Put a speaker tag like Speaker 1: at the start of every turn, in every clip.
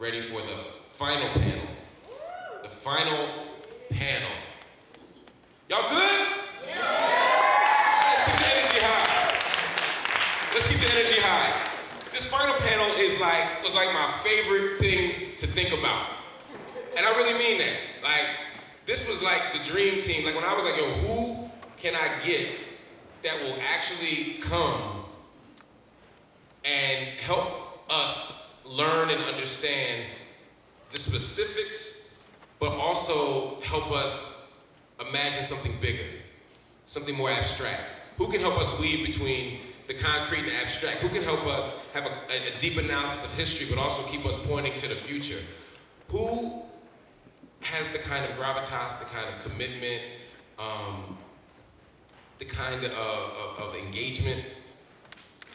Speaker 1: ready for the final panel. The final panel. Y'all good? Yeah. Let's keep the energy high. Let's keep the energy high. This final panel was like my favorite thing to think about. And I really mean that. Like, this was like the dream team. Like when I was like, yo, who can I get that will actually come and help us learn and understand the specifics, but also help us imagine something bigger, something more abstract. Who can help us weave between the concrete and the abstract? Who can help us have a deep analysis of history, but also keep us pointing to the future? Who has the kind of gravitas, the kind of commitment, the kind of engagement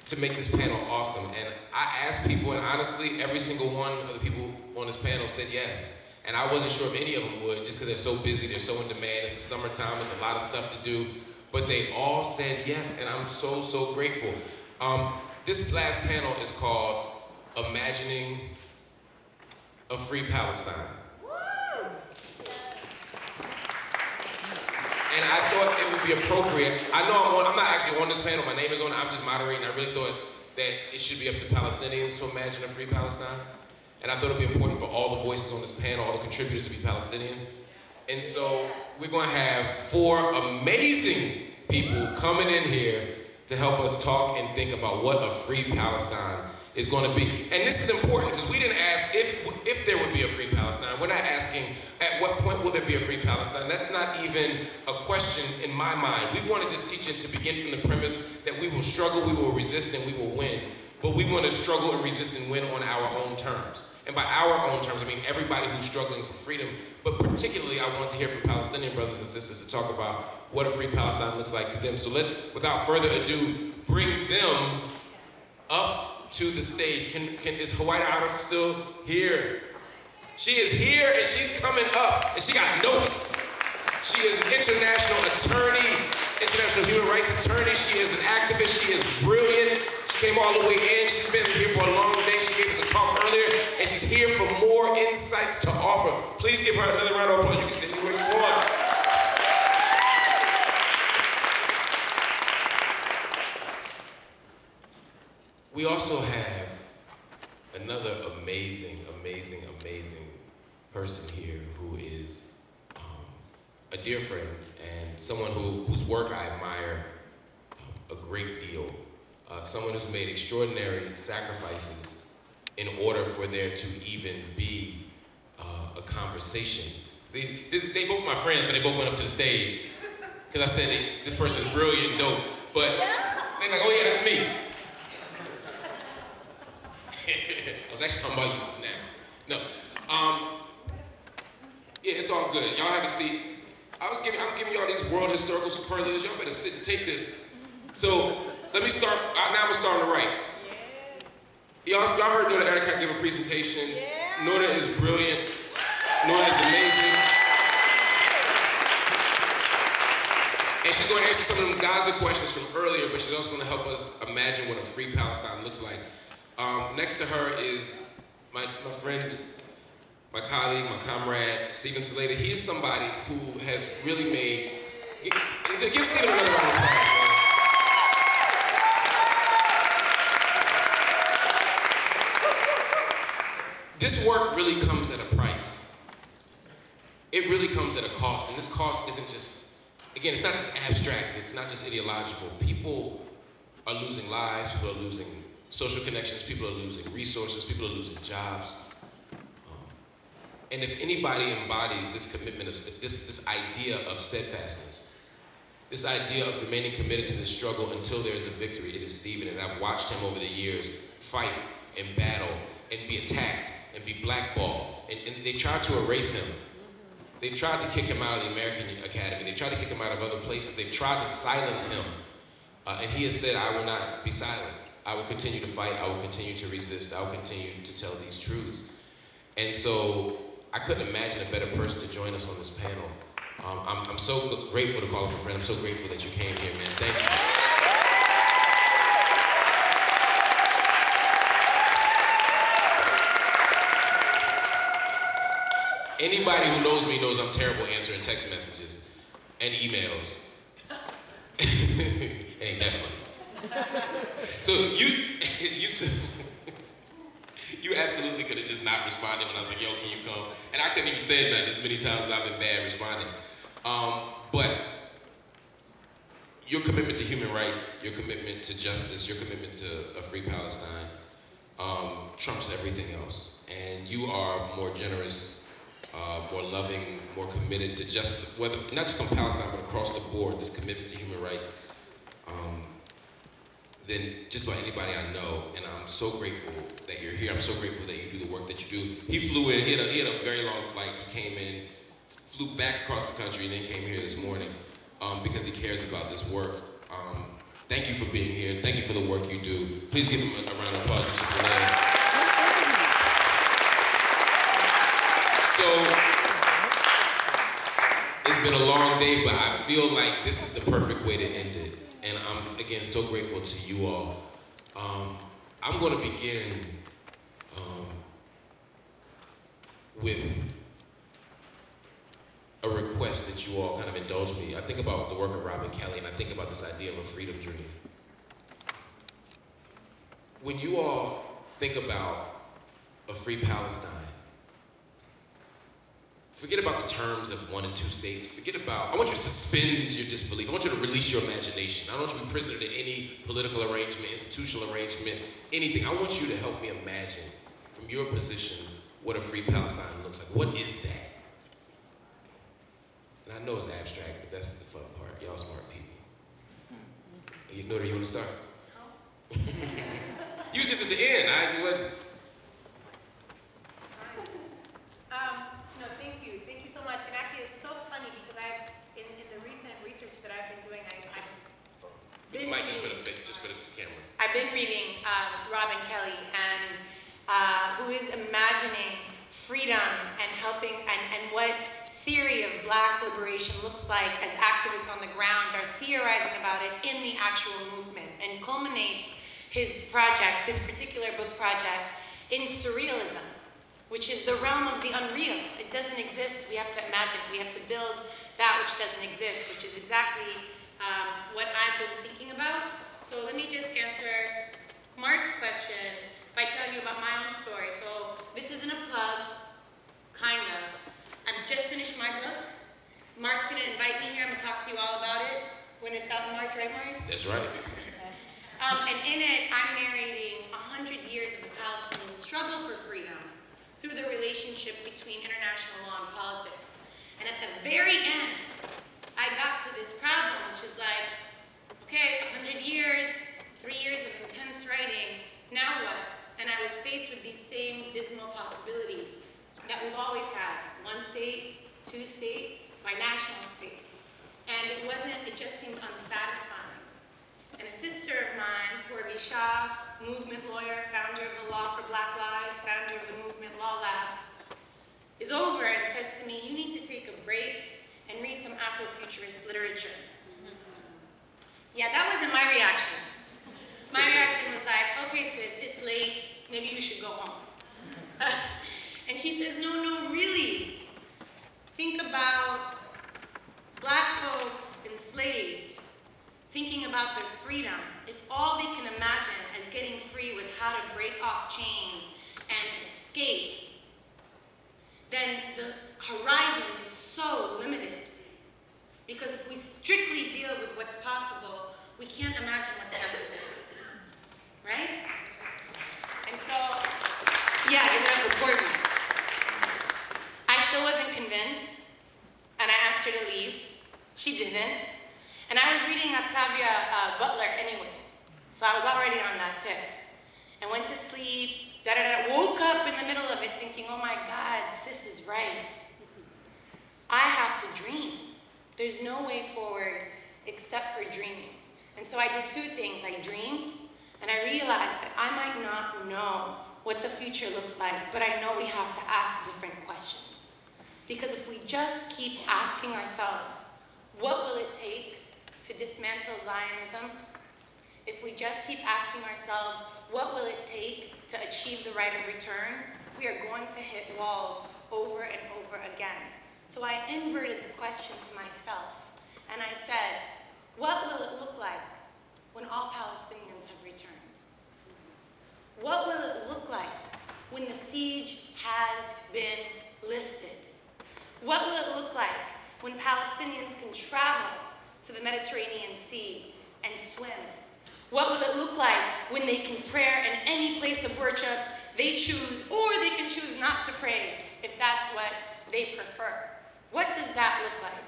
Speaker 1: to make this panel awesome? And I asked people, and honestly, every single one of the people on this panel said yes. And I wasn't sure if any of them would, just because they're so busy, they're so in demand, it's the summertime, there's a lot of stuff to do. But they all said yes, and I'm so, so grateful. This last panel is called Imagining a Free Palestine. And I thought it would be appropriate. I know I'm not actually on this panel, my name is on it, I'm just moderating. I really thought that it should be up to Palestinians to imagine a free Palestine. And I thought it would be important for all the voices on this panel, all the contributors to be Palestinian. And so we're going to have 4 amazing people coming in here to help us talk and think about what a free Palestine is going to be. And this is important because we didn't ask if there would be a free Palestine. We're not asking at what point will there be a free Palestine. That's not even a question in my mind. We wanted this teaching to begin from the premise that we will struggle, we will resist, and we will win. But we want to struggle and resist and win on our own terms. And by our own terms, I mean everybody who's struggling for freedom. But particularly, I want to hear from Palestinian brothers and sisters to talk about what a free Palestine looks like to them. So let's, without further ado, bring them up to the stage. Is Hawaii Arif still here? She is here and she's coming up and she got notes. She is an international attorney, international human rights attorney. She is an activist. She is brilliant. She came all the way in. She's been here for a long day. She gave us a talk earlier and she's here for more insights to offer. Please give her another round of applause. You can sit anywhere you want. We also have another amazing person here who is a dear friend and someone whose work I admire a great deal. Someone who's made extraordinary sacrifices in order for there to even be a conversation. See, they both my friends, so they both went up to the stage because I said this person is brilliant and dope. But they're like, oh yeah, that's me. I was actually talking about you now. No. Yeah, it's all good. Y'all have a seat. I'm giving y'all these world historical superlatives. Y'all better sit and take this. So let me start. Now I'm gonna start on the right. Y'all heard Noda Erika give a presentation. Yeah. Noda is brilliant. Noda is amazing. And she's going to answer some of them Gaza questions from earlier, but she's also going to help us imagine what a free Palestine looks like. Next to her is my friend, my colleague, my comrade, Stephen Slater. He is somebody who has really made... Give Stephen another round of applause, man. This work really comes at a price. It really comes at a cost, and this cost isn't just... Again, it's not just abstract, it's not just ideological. People are losing lives, people are losing social connections, people are losing resources, people are losing jobs. And if anybody embodies this commitment of this idea of steadfastness, this idea of remaining committed to this struggle until there is a victory, it is Stephen. And I've watched him over the years fight and battle and be attacked and be blackballed. And they tried to erase him. They've tried to kick him out of the American Academy. They've tried to kick him out of other places. They've tried to silence him. And he has said, I will not be silent. I will continue to fight. I will continue to resist. I will continue to tell these truths. And so I couldn't imagine a better person to join us on this panel. I'm so grateful to call him a friend. I'm so grateful that you came here, man. Thank you. Anybody who knows me knows I'm terrible answering text messages and emails. Ain't that funny? So you absolutely could have just not responded when I was like, yo, can you come? And I couldn't even say that as many times as I've been bad responding. But your commitment to human rights, your commitment to justice, your commitment to a free Palestine trumps everything else. And you are more generous, more loving, more committed to justice, whether not just on Palestine, but across the board, this commitment to human rights, than just about anybody I know. And I'm so grateful that you're here. I'm so grateful that you do the work that you do. He flew in, he had a very long flight. He came in, flew back across the country, and then came here this morning because he cares about this work. Thank you for being here. Thank you for the work you do. Please give him a round of applause. So, it's been a long day, but I feel like this is the perfect way to end it. And I'm, again, so grateful to you all. I'm going to begin with a request that you all kind of indulge me. I think about the work of Robin Kelly, and I think about this idea of a freedom dream. When you all think about a free Palestine, forget about the terms of 1 and 2 states. Forget about, I want you to suspend your disbelief. I want you to release your imagination. I don't want you to be prisoner to any political arrangement, institutional arrangement, anything. I want you to help me imagine from your position what a free Palestine looks like. What is that? And I know it's abstract, but that's the fun part. Y'all smart people. You know where you want to start? You was just at the end. I do what?
Speaker 2: No, thank you. Thank you so much. And actually, it's so funny because in the recent research that I've been doing,
Speaker 1: You might just for the camera.
Speaker 2: I've been reading Robin Kelly, and who is imagining freedom and helping, and what theory of Black liberation looks like as activists on the ground are theorizing about it in the actual movement, and culminates his project, this particular book project, in surrealism, which is the realm of the unreal. It doesn't exist, we have to imagine, we have to build that which doesn't exist, which is exactly what I've been thinking about. So let me just answer Mark's question by telling you about my own story. So this isn't a plug, kind of. I've just finished my book. Mark's gonna invite me here, I'm gonna talk to you all about it when it's out in March, right Mark?
Speaker 1: That's right.
Speaker 2: And in it, I'm narrating 100 years of the Palestinian struggle for freedom through the relationship between international law and politics. And at the very end, I got to this problem, which is like, okay, 100 years, 3 years of intense writing, now what? And I was faced with these same dismal possibilities that we've always had. 1 state, 2 state, binational state. And it just seemed unsatisfying. And a sister of mine, Purvi Shah, movement lawyer, founder of the Law for Black Lives, founder of the Movement Law Lab, is over and says to me, you need to take a break and read some Afrofuturist literature. Yeah, that wasn't my reaction. My reaction was like, okay sis, it's late, maybe you should go home. And she says, no, really. Think about Black folks enslaved, thinking about their freedom. If all they can imagine as getting free was how to break off chains and escape, then the horizon is so limited. Because if we strictly deal with what's possible, we can't imagine what's necessary, right? And so, yeah, give it up for Courtney. I still wasn't convinced, and I asked her to leave. She didn't. And I was reading Octavia Butler anyway, so I was already on that tip. And went to sleep, woke up in the middle of it thinking, oh my God, sis is right. I have to dream. There's no way forward except for dreaming. And so I did 2 things. I dreamed, and I realized that I might not know what the future looks like, but I know we have to ask different questions. Because if we just keep asking ourselves, what will it take to dismantle Zionism? If we just keep asking ourselves, what will it take to achieve the right of return? We are going to hit walls over and over again. So I inverted the question to myself, and I said, what will it look like when all Palestinians have returned? What will it look like when the siege has been lifted? What will it look like when Palestinians can travel to the Mediterranean Sea and swim? What will it look like when they can pray in any place of worship they choose, or they can choose not to pray if that's what they prefer? What does that look like?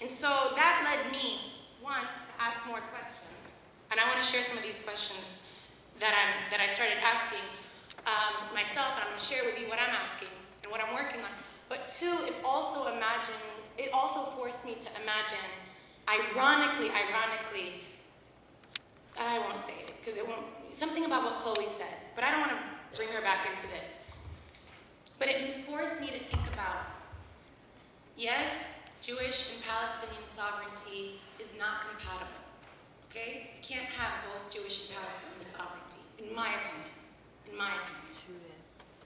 Speaker 2: And so that led me, one, to ask more questions. And I want to share some of these questions that I started asking myself, and I'm going to share with you what I'm asking and what I'm working on. But two, it also forced me to imagine, ironically, I won't say it, because it won't, something about what Chloe said, but I don't want to bring her back into this. But it forced me to think about, yes, Jewish and Palestinian sovereignty is not compatible, okay? You can't have both Jewish and Palestinian sovereignty, in my opinion.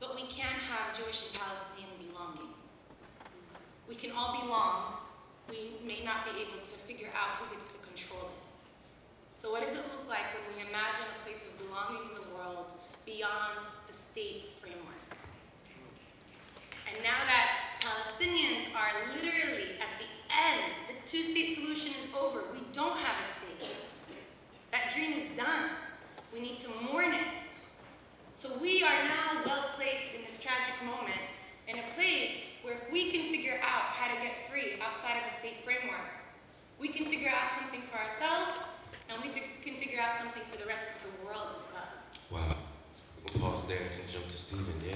Speaker 2: But we can have Jewish and Palestinian belonging. We can all belong. We may not be able to figure out who gets to control it. So what does it look like when we imagine a place of belonging in the world beyond the state framework? And now that Palestinians are literally at the end, the two-state solution is over. We don't have a state. That dream is done. We need to mourn it. So we are now well placed in this tragic moment in a place where if we can figure out how to get free outside of a state framework, we can figure out something for ourselves, and we can figure out something for the rest of the world as well.
Speaker 1: Wow. We'll pause there and jump to Stephen, yeah.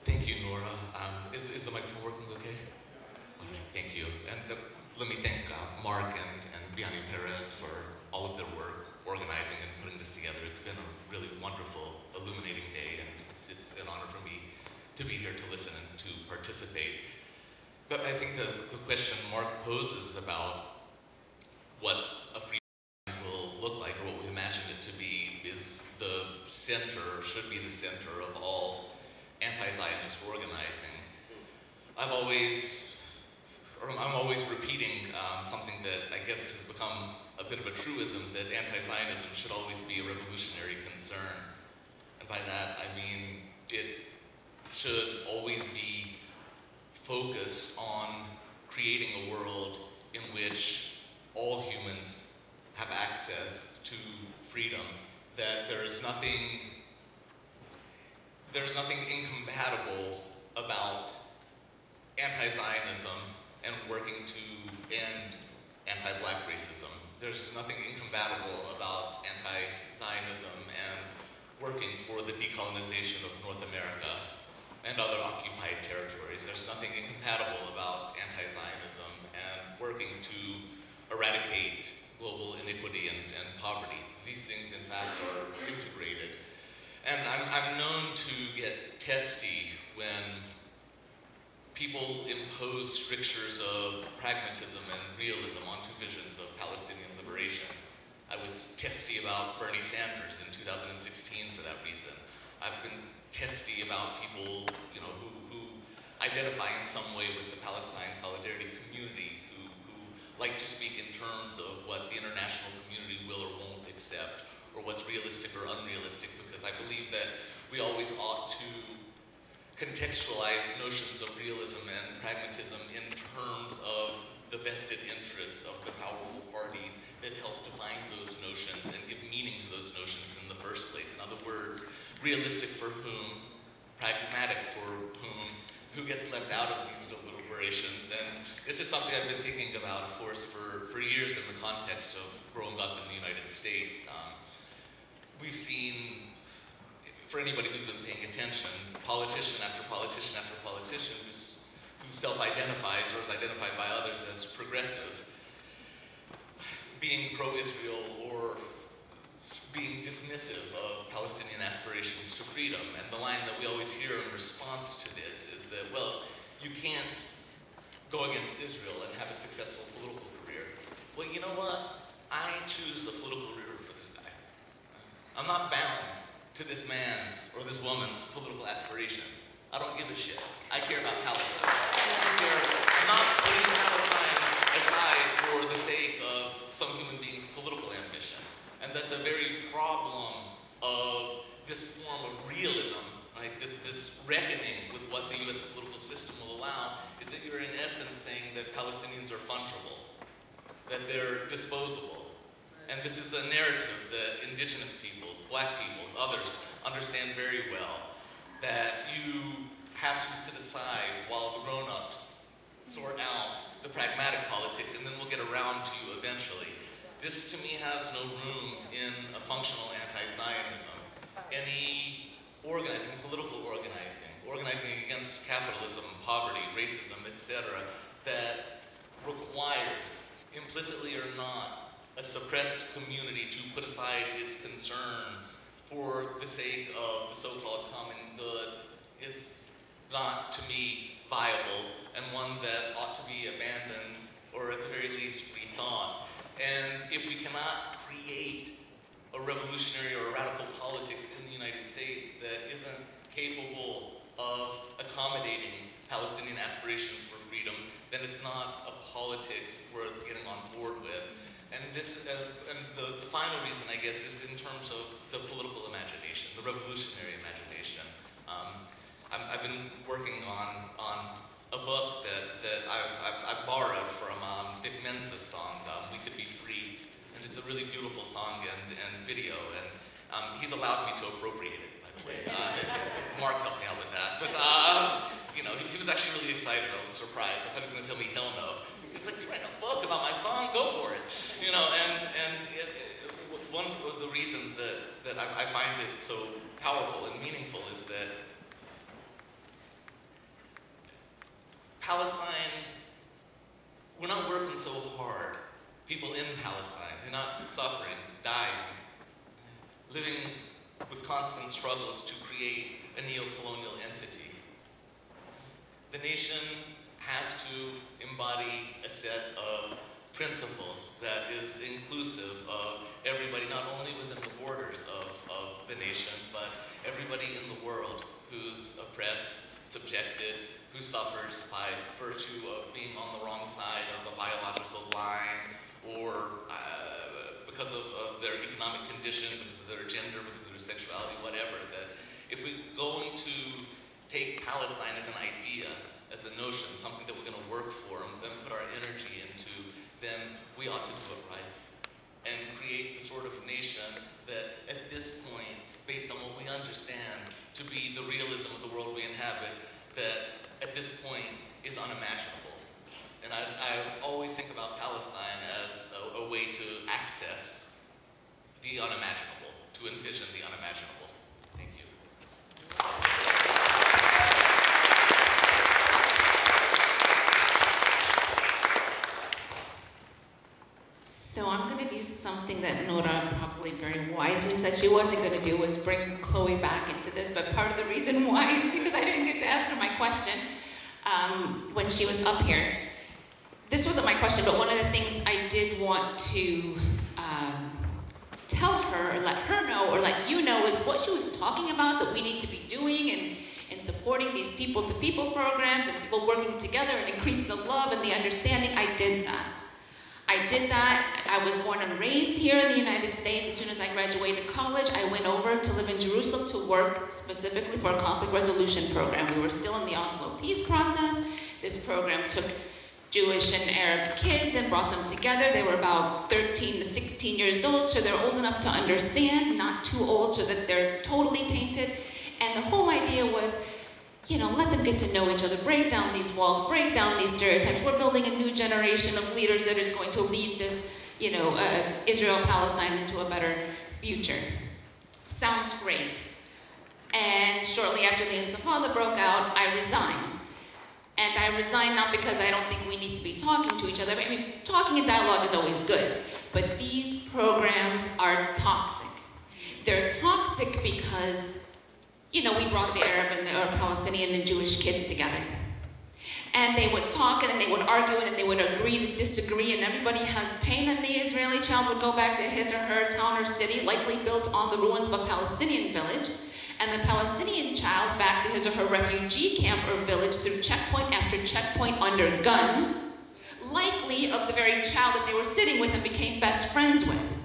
Speaker 1: Thank you, Nora. Is the microphone working okay? Okay, thank you. And let me thank Mark and Biani Perez for all of their work organizing and putting this together. It's been a really wonderful, illuminating day, and it's an honor for me to be here to listen and to participate. But I think the question Mark poses about what a free will look like, or what we imagine it to be, is the center, or should be the center of all anti-Zionist organizing. I'm always repeating something that I guess has become a bit of a truism, that anti-Zionism should always be a revolutionary concern. And by that, I mean it should always be focused on creating a world in which all humans have access to freedom, that there's nothing incompatible about anti-Zionism and working to end anti-black racism. There's nothing incompatible about anti-Zionism and working for the decolonization of North America and other occupied territories. There's nothing incompatible about anti-Zionism and working to eradicate global inequity and poverty. These things, in fact, are integrated. And I'm known to get testy when people impose strictures of pragmatism and realism onto visions of Palestinian liberation. I was testy about Bernie Sanders in 2016 for that reason. I've been testy about people, who identify in some way with the Palestine solidarity community, who like to speak in terms of what the international community will or won't accept, or what's realistic or unrealistic, because I believe that we always ought to contextualize notions of realism and pragmatism in terms of the vested interests of the powerful parties that help define those notions and give meaning to those notions in the first place. In other words, realistic for whom, pragmatic for whom, who gets left out of these deliberations. And this is something I've been thinking about, of course, for years in the context of growing up in the United States. We've seen, for anybody who's been paying attention, politician after politician after politician who self-identifies or is identified by others as progressive, being pro-Israel or being dismissive of Palestinian aspirations to freedom. And the line that we always hear in response to this is that, well, you can't go against Israel and have a successful political career. Well, you know what? I choose a political career for this guy.
Speaker 3: to this man's or this woman's political aspirations. I don't give a shit. I care about Palestine. They're not putting Palestine aside for the sake of some human being's political ambition. And that the very problem of this form of realism, right, this reckoning with what the US political system will allow, is that you're in essence saying that Palestinians are fungible, that they're disposable. And this is a narrative that indigenous peoples, black peoples, others understand very well, that you have to sit aside while the grown-ups sort out the pragmatic politics, and then we'll get around to you eventually. This, to me, has no room in a functional anti-Zionism. Any organizing, political organizing against capitalism, poverty, racism, etc., that requires, implicitly or not, a suppressed community to put aside its concerns for the sake of the so-called common good is not, to me, viable, and one that ought to be abandoned, or at the very least, rethought. And if we cannot create a revolutionary or a radical politics in the United States that isn't capable of accommodating Palestinian aspirations for freedom, then it's not a politics worth getting on board with. And this, and the final reason, I guess, is in terms of the political imagination, the revolutionary imagination. I've been working on a book that I've borrowed from Dick Menza's song, "We Could Be Free," and it's a really beautiful song and video, and he's allowed me to appropriate it, by the way. Mark helped me out with that, but you know, he was actually really excited. I was surprised. I thought he was going to tell me hell no. He was like, "You write a book about my song? Go for it." You know, and one of the reasons that I find it so powerful and meaningful is that Palestine, we're not working so hard. People in Palestine, they're not suffering, dying, living with constant struggles to create a neo-colonial entity. The nation has to embody a set of principles that is inclusive of everybody, not only within the borders of the nation, but everybody in the world who's oppressed, subjected, who suffers by virtue of being on the wrong side of a biological line, or because of their economic condition, because of their gender, because of their sexuality, whatever. That if we're going to take Palestine as an idea, as a notion, something that we're going to work for and put our energy into, then we ought to do it right and create the sort of nation that at this point, based on what we understand to be the realism of the world we inhabit, that at this point is unimaginable. And I always think about Palestine as a way to access the unimaginable, to envision the unimaginable. Thank you.
Speaker 4: So I'm going to do something that Nora probably very wisely said she wasn't going to do, was bring Chloe back into this, but part of the reason why is because I didn't get to ask her my question when she was up here. This wasn't my question, but one of the things I did want to tell her, or let her know, or let you know, is what she was talking about that we need to be doing and supporting these people-to-people programs and people working together and increase the love and the understanding. I did that. I was born and raised here in the United States. As soon as I graduated college, I went over to live in Jerusalem to work specifically for a conflict resolution program. We were still in the Oslo peace process. This program took Jewish and Arab kids and brought them together. They were about 13 to 16 years old, so they're old enough to understand, not too old so that they're totally tainted. And the whole idea was, you know, let them get to know each other, break down these walls, break down these stereotypes. We're building a new generation of leaders that is going to lead this, you know, Israel-Palestine into a better future. Sounds great. And shortly after the Intifada broke out, I resigned. And I resigned not because I don't think we need to be talking to each other. I mean, talking and dialogue is always good. But these programs are toxic. They're toxic because, you know, we brought the Arab and the Palestinian and Jewish kids together. And they would talk, and then they would argue, and then they would agree to disagree, and everybody has pain, and the Israeli child would go back to his or her town or city, likely built on the ruins of a Palestinian village, and the Palestinian child back to his or her refugee camp or village through checkpoint after checkpoint under guns, likely of the very child that they were sitting with and became best friends with.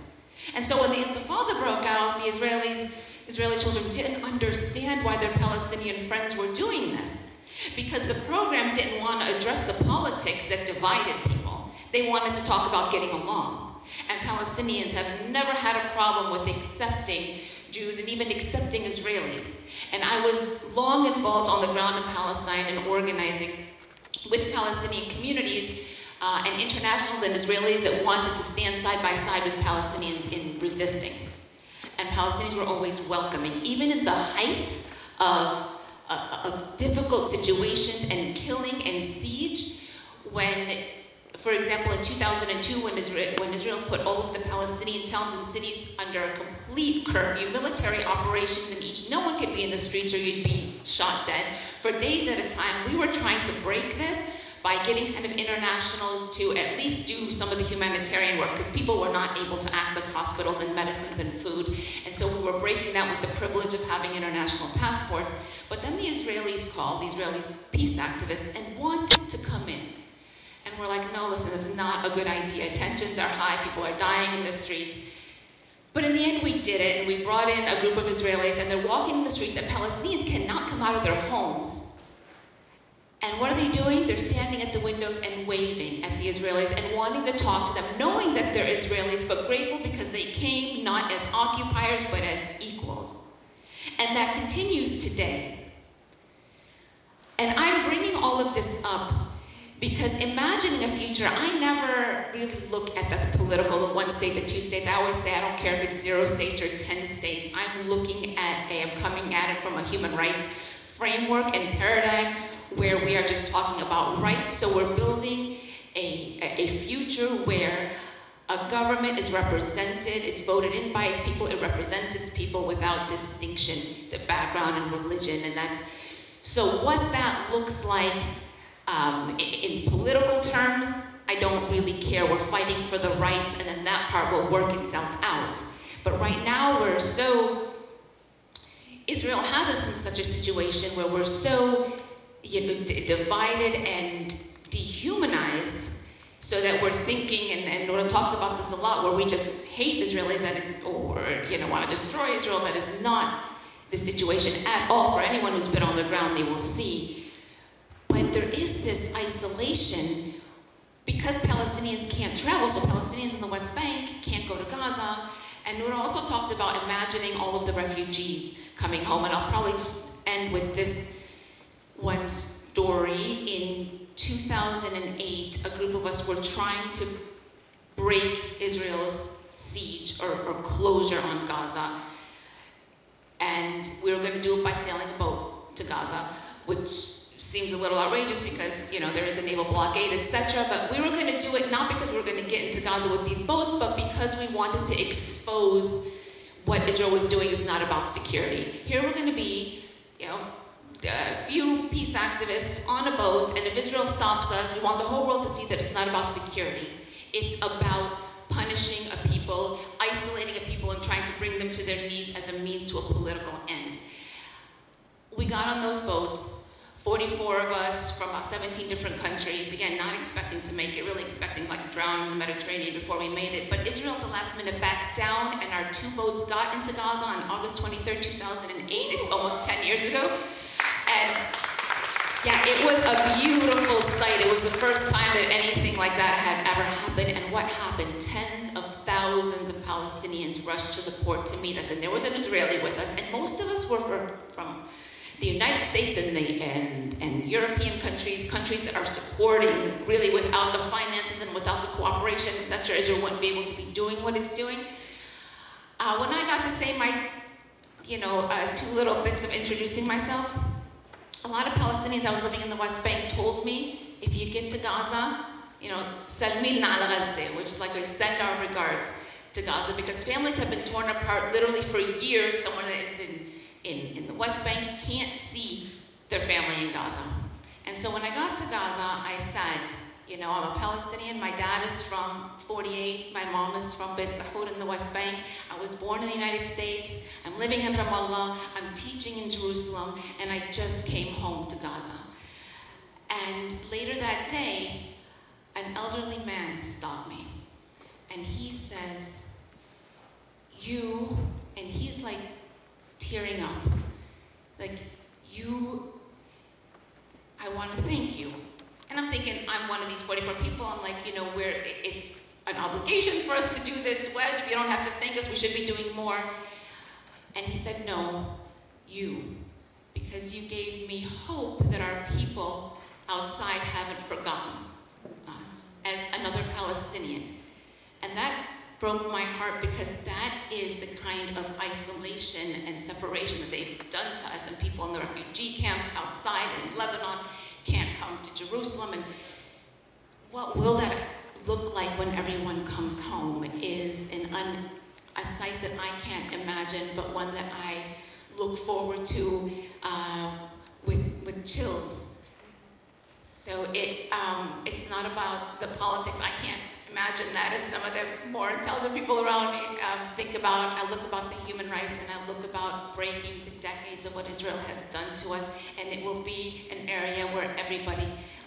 Speaker 4: And so when the Intifada broke out, the Israeli children didn't understand why their Palestinian friends were doing this. Because the programs didn't want to address the politics that divided people. They wanted to talk about getting along. And Palestinians have never had a problem with accepting Jews and even accepting Israelis. And I was long involved on the ground in Palestine and organizing with Palestinian communities and internationals and Israelis that wanted to stand side by side with Palestinians in resisting. And Palestinians were always welcoming, even in the height of difficult situations and killing and siege. When, for example, in 2002, when Israel put all of the Palestinian towns and cities under a complete curfew, military operations in each, no one could be in the streets or you'd be shot dead for days at a time. We were trying to break this by getting kind of internationals to at least do some of the humanitarian work, because people were not able to access hospitals and medicines and food. And so we were breaking that with the privilege of having international passports. But then the Israelis called, the Israeli peace activists, and wanted to come in. And we're like, no, listen, this is not a good idea. Tensions are high, people are dying in the streets. But in the end, we did it, and we brought in a group of Israelis, and they're walking in the streets, and Palestinians cannot come out of their homes. And what are they doing? They're standing at the windows and waving at the Israelis and wanting to talk to them, knowing that they're Israelis, but grateful because they came not as occupiers, but as equals. And that continues today. And I'm bringing all of this up because imagining a future, I never really look at the political, the one state, the two states. I always say I don't care if it's 0 states or 10 states. I'm coming at it from a human rights framework and paradigm where we are just talking about rights. So we're building a future where a government is represented, it's voted in by its people, it represents its people without distinction, the background and religion, and that's, so what that looks like in political terms, I don't really care. We're fighting for the rights, and then that part will work itself out. But right now Israel has us in such a situation where we're so divided and dehumanized, so that we're thinking, and Nora talked about this a lot, where we just hate Israelis, that is, or want to destroy Israel. That is not the situation at all. For anyone who's been on the ground, they will see. But there is this isolation because Palestinians can't travel, so Palestinians in the West Bank can't go to Gaza. And Nora also talked about imagining all of the refugees coming home, and I'll probably just end with this one story. In 2008, a group of us were trying to break Israel's siege or closure on Gaza. And we were going to do it by sailing a boat to Gaza, which seems a little outrageous because, there is a naval blockade, etc. But we were going to do it not because we were going to get into Gaza with these boats, but because we wanted to expose what Israel was doing is not about security. Here we're going to be, a few peace activists on a boat, and if Israel stops us, we want the whole world to see that it's not about security. It's about punishing a people, isolating a people, and trying to bring them to their knees as a means to a political end. We got on those boats, 44 of us from about 17 different countries, again, not expecting to make it, really expecting like drown in the Mediterranean before we made it. But Israel at the last minute backed down, and our 2 boats got into Gaza on August 23rd, 2008. It's almost 10 years ago. And yeah, it was a beautiful sight. It was the first time that anything like that had ever happened. And what happened? Tens of thousands of Palestinians rushed to the port to meet us. And there was an Israeli with us. And most of us were from the United States and European countries that are supporting, really without the finances and without the cooperation, etc., Israel wouldn't be able to be doing what it's doing. When I got to say my, 2 little bits of introducing myself, a lot of Palestinians, I was living in the West Bank, told me, if you get to Gaza, Salmilna ala Gaza, which is like we send our regards to Gaza, because families have been torn apart literally for years. Someone that is in the West Bank can't see their family in Gaza. And so when I got to Gaza, I said, you know, I'm a Palestinian, my dad is from 48, my mom is from statehood in the West Bank, I was born in the United States, I'm living in Ramallah, I'm teaching in Jerusalem, and I just came home to Gaza. And later that day, an elderly man stopped me, and he says, you, and he's like tearing up, like, I want to thank you. And I'm thinking, I'm one of these 44 people, I'm like, you know, it's an obligation for us to do this, Wes, if you don't have to thank us, we should be doing more. And he said, no, you, because you gave me hope that our people outside haven't forgotten us as another Palestinian. And that broke my heart, because that is the kind of isolation and separation that they've done to us, and people in the refugee camps outside in Lebanon can't come to Jerusalem. And what will that look like when everyone comes home is a sight that I can't imagine, but one that I look forward to with chills. So it's not about the politics. I can't imagine that, as some of the more intelligent people around me think about. I look about the human rights, and I look about breaking the decades of what Israel has done to us, and it will be an area where everybody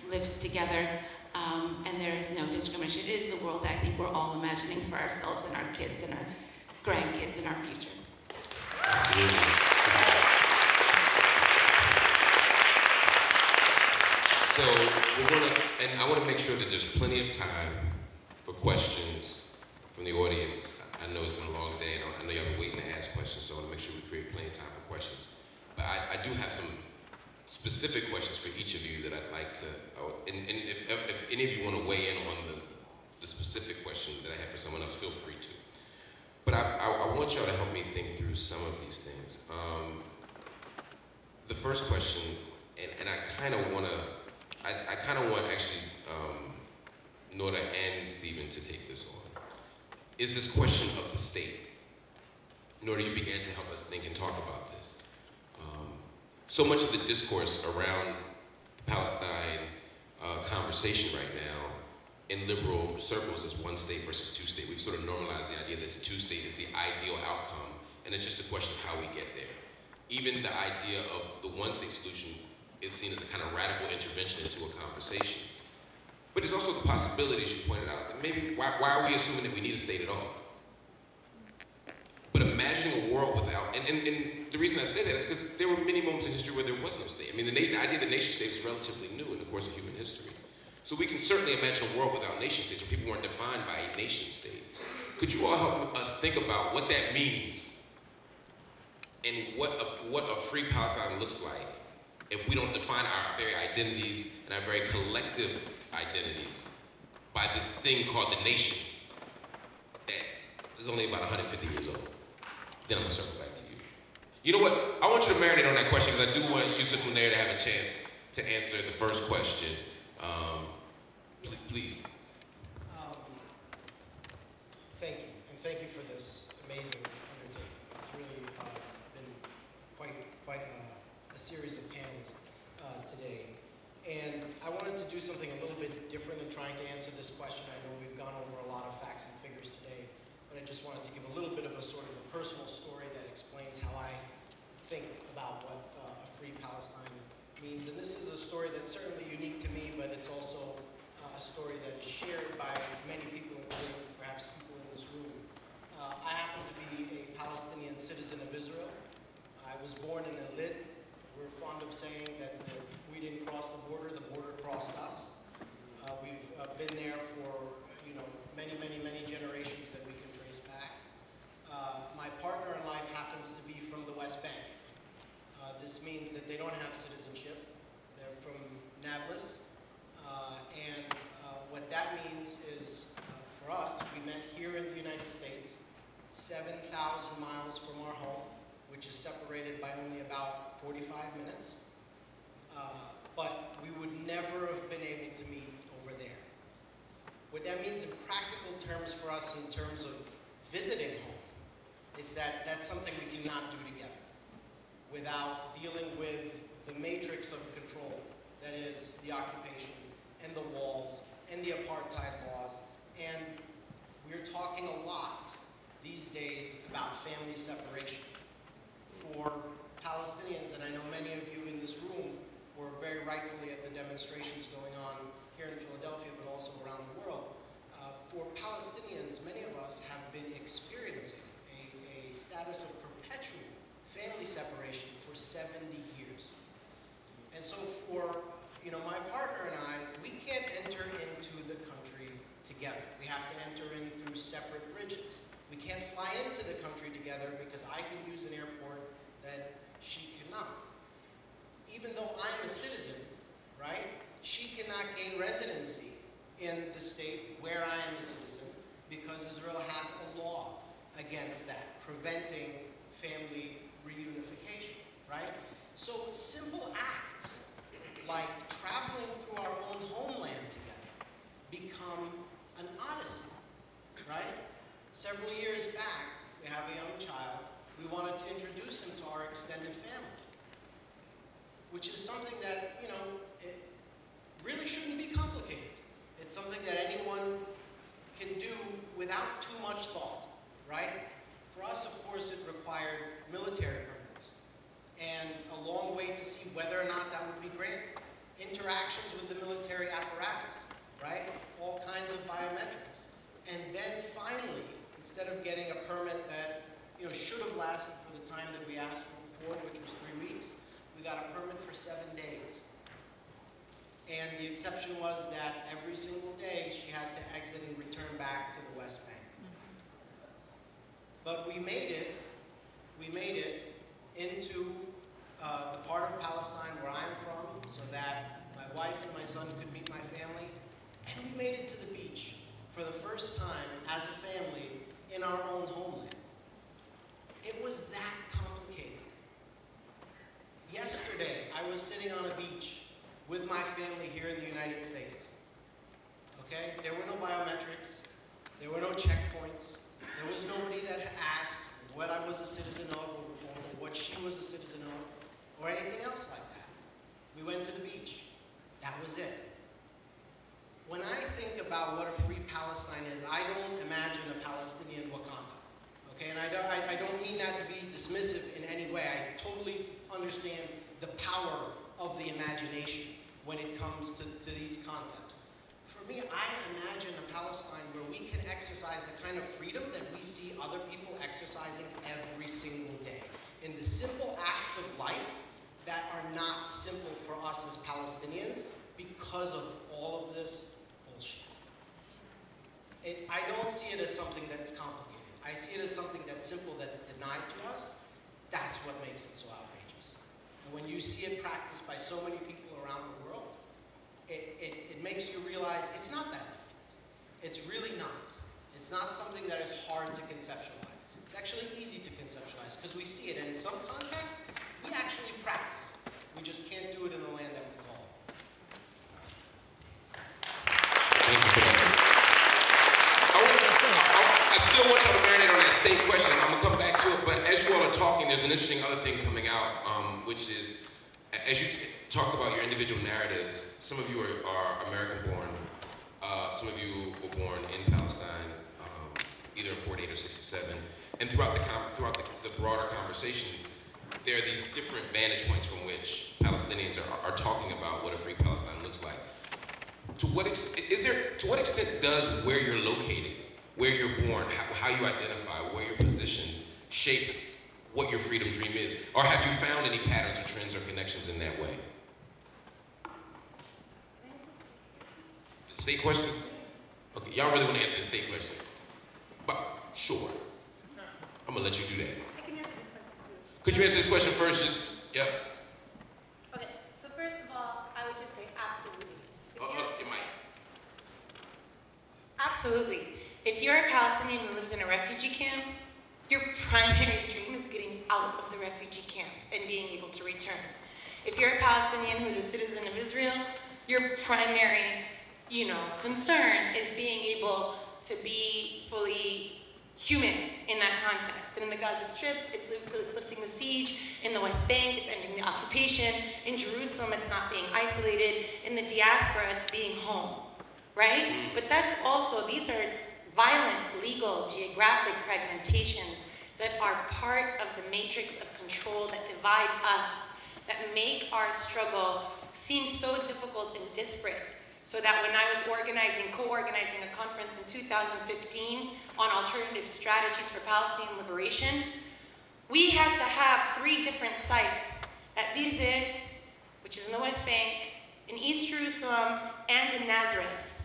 Speaker 4: lives together, and there is no discrimination. It is the world that I think we're all imagining for ourselves and our kids and our grandkids and our future.
Speaker 1: Absolutely. So we're gonna, and I want to make sure that there's plenty of time for questions from the audience. I know it's been a long day, and I know y'all been waiting to ask questions, so I want to make sure we create plenty of time for questions. But I do have some specific questions for each of you that I'd like to, and if any of you want to weigh in on the specific question that I have for someone else, feel free to. But I want y'all to help me think through some of these things. The first question, and I kind of want actually Nora and Stephen to take this on, is this question of the state. Nora, you began to help us think and talk about this. So much of the discourse around Palestine conversation right now in liberal circles is one state versus two state. We've sort of normalized the idea that the two state is the ideal outcome, and it's just a question of how we get there. Even the idea of the one state solution is seen as a kind of radical intervention into a conversation. But there's also the possibility, as you pointed out, that maybe why are we assuming that we need a state at all? But imagining a world without, and the reason I say that is because there were many moments in history where there was no state. I mean, the idea of the nation state is relatively new in the course of human history. So we can certainly imagine a world without nation states where people weren't defined by a nation state. Could you all help us think about what that means and what a free Palestine looks like if we don't define our very identities and our very collective identities by this thing called the nation that is only about 150 years old? Then I'm gonna circle back to you. You know what? I want you to marinate on that question, because I do want Yusuf Munir to have a chance to answer the first question. Please.
Speaker 5: Thank you, and thank you for this amazing undertaking. It's really been quite a series of panels today. And I wanted to do something a little bit different in trying to answer this question. I know we've gone over a lot of facts and figures today, but I just wanted to give a little bit of a sort of a personal story that explains how I think about what a free Palestine means. And this is a story that's certainly unique to me, but it's also a story that is shared by many people, including perhaps people in this room. I happen to be a Palestinian citizen of Israel. I was born in Lid. We're fond of saying that we didn't cross the border crossed us. We've been there for many generations that we can trace back. My partner in life happens to be from the West Bank. This means that they don't have citizenship. They're from Nablus. And what that means is, for us, we met here in the United States, 7,000 miles from our home, which is separated by only about 45 minutes. But we would never have been able to meet over there. What that means in practical terms for us, in terms of visiting home, is that that's something we cannot do together without dealing with the matrix of control that is the occupation and the walls and the apartheid laws. And we're talking a lot these days about family separation. For Palestinians, and I know many of you in this room were very rightfully at the demonstrations going on here in Philadelphia, but also around the world. For Palestinians, many of us have been experiencing a status of perpetual family separation for 70 years. And so for my partner and I, we can't enter into the country together. We have to enter in through separate bridges. We can't fly into the country together because I can use an airport that she cannot. Even though I'm a citizen, right, she cannot gain residency in the state where I am a citizen because Israel has a law against that, preventing family reunification, right? So simple acts like traveling through our own homeland together become an odyssey, right? Several years back, we have a young child. We wanted to introduce him to our extended family, which is something that, it really shouldn't be complicated. It's something that anyone can do without too much thought, right? For us, of course, it required military permits and a long wait to see whether or not that would be granted. Interactions with the military apparatus, right? All kinds of biometrics. And then finally, instead of getting a permit that should have lasted for the time that we asked for, which was 3 weeks, we got a permit for 7 days. And the exception was that every single day she had to exit and return back to the West Bank. But we made it into the part of Palestine where I'm from so that my wife and my son could meet my family. And we made it to the beach for the first time as a family in our own homeland. It was that complicated. Yesterday, I was sitting on a beach with my family here in the United States. Okay? There were no biometrics. There were no checkpoints. There was nobody that asked what I was a citizen of or what she was a citizen of or anything else like that. We went to the beach. That was it. When I think about what a free Palestine is, I don't imagine a Palestinian Wakanda. Okay, and I don't mean that to be dismissive in any way. I totally understand the power of the imagination when it comes to these concepts. For me, I imagine a Palestine where we can exercise the kind of freedom that we see other people exercising every single day. In the simple acts of life that are not simple for us as Palestinians because of all of this bullshit. I don't see it as something that's complicated. I see it as something that's simple, that's denied to us. That's what makes it so outrageous. And when you see it practiced by so many people around the world, it makes you realize it's not that difficult. It's really not. It's not something that is hard to conceptualize. It's actually easy to conceptualize because we see it, and in some contexts, we actually practice it. We just can't do it in the land that we call home.
Speaker 1: Thank you for that. I still want y'all to marinate on that state question. I'm going to come back to it, but as you all are talking, there's an interesting other thing coming out, which is, as you talk about your individual narratives, some of you are American-born, some of you were born in Palestine, either in 48 or 67, and throughout the broader conversation, there are these different vantage points from which Palestinians are talking about what a free Palestine looks like. To what extent does where you're located, where you're born, how you identify, where you're positioned, shape what your freedom dream is? Or have you found any patterns or trends or connections in that way? The state question? Okay, y'all really want to answer the state question? But sure. I'm gonna let you do that.
Speaker 6: I can answer this question too.
Speaker 1: Could you answer this question first? Just, yep.
Speaker 6: Okay, so first of all, I would just say absolutely.
Speaker 1: It might.
Speaker 2: Absolutely. If you're a Palestinian who lives in a refugee camp, your primary dream is getting out of the refugee camp and being able to return. If you're a Palestinian who's a citizen of Israel, your primary, concern is being able to be fully human in that context. And in the Gaza Strip, it's lifting the siege. In the West Bank, it's ending the occupation. In Jerusalem, it's not being isolated. In the diaspora, it's being home, right? But that's also, these are violent, legal, geographic fragmentations that are part of the matrix of control that divide us, that make our struggle seem so difficult and disparate. So that when I was co-organizing a conference in 2015 on alternative strategies for Palestinian liberation, we had to have 3 different sites at Birzeit, which is in the West Bank, in East Jerusalem, and in Nazareth,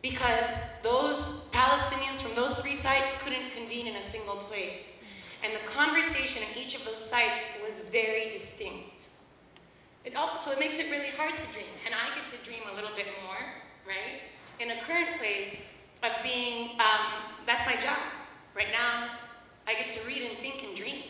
Speaker 2: because those Palestinians from those 3 sites couldn't convene in a single place. And the conversation in each of those sites was very distinct. So it makes it really hard to dream, and I get to dream a little bit more, right? In a current place of being, that's my job. Right now, I get to read and think and dream.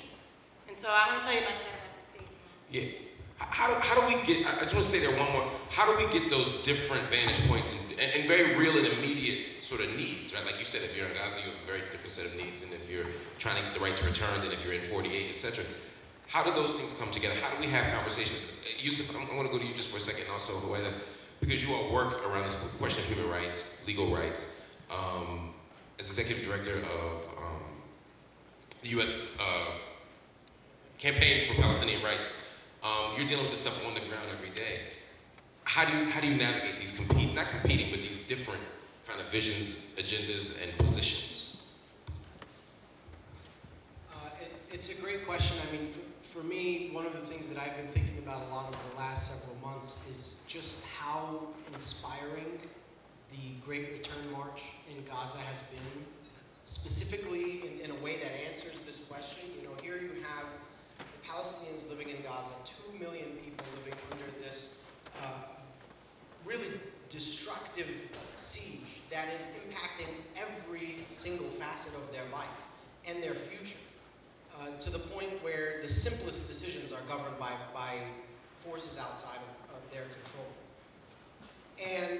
Speaker 2: And so I want to tell you about that at the stage.
Speaker 1: Yeah. How do we get, I just want to say there one more, how do we get those different vantage points and very real and immediate sort of needs, right? Like you said, if you're in Gaza, you have a very different set of needs, and if you're trying to get the right to return than if you're in 48, etc. How do those things come together? How do we have conversations? Yusuf, I want to go to you just for a second also, Huwaida, because you all work around this question of human rights, legal rights. As executive director of the U.S. Campaign for Palestinian Rights, you're dealing with this stuff on the ground every day. How do you navigate these not competing, but these different kind of visions, agendas, and positions?
Speaker 5: It's a great question. I mean, for me, one of the things that I've been thinking about a lot over the last several months is just how inspiring the Great Return March in Gaza has been, specifically in a way that answers this question. You know, here you have the Palestinians living in Gaza, 2 million people living under this really destructive siege that is impacting every single facet of their life and their future. To the point where the simplest decisions are governed by forces outside of their control. And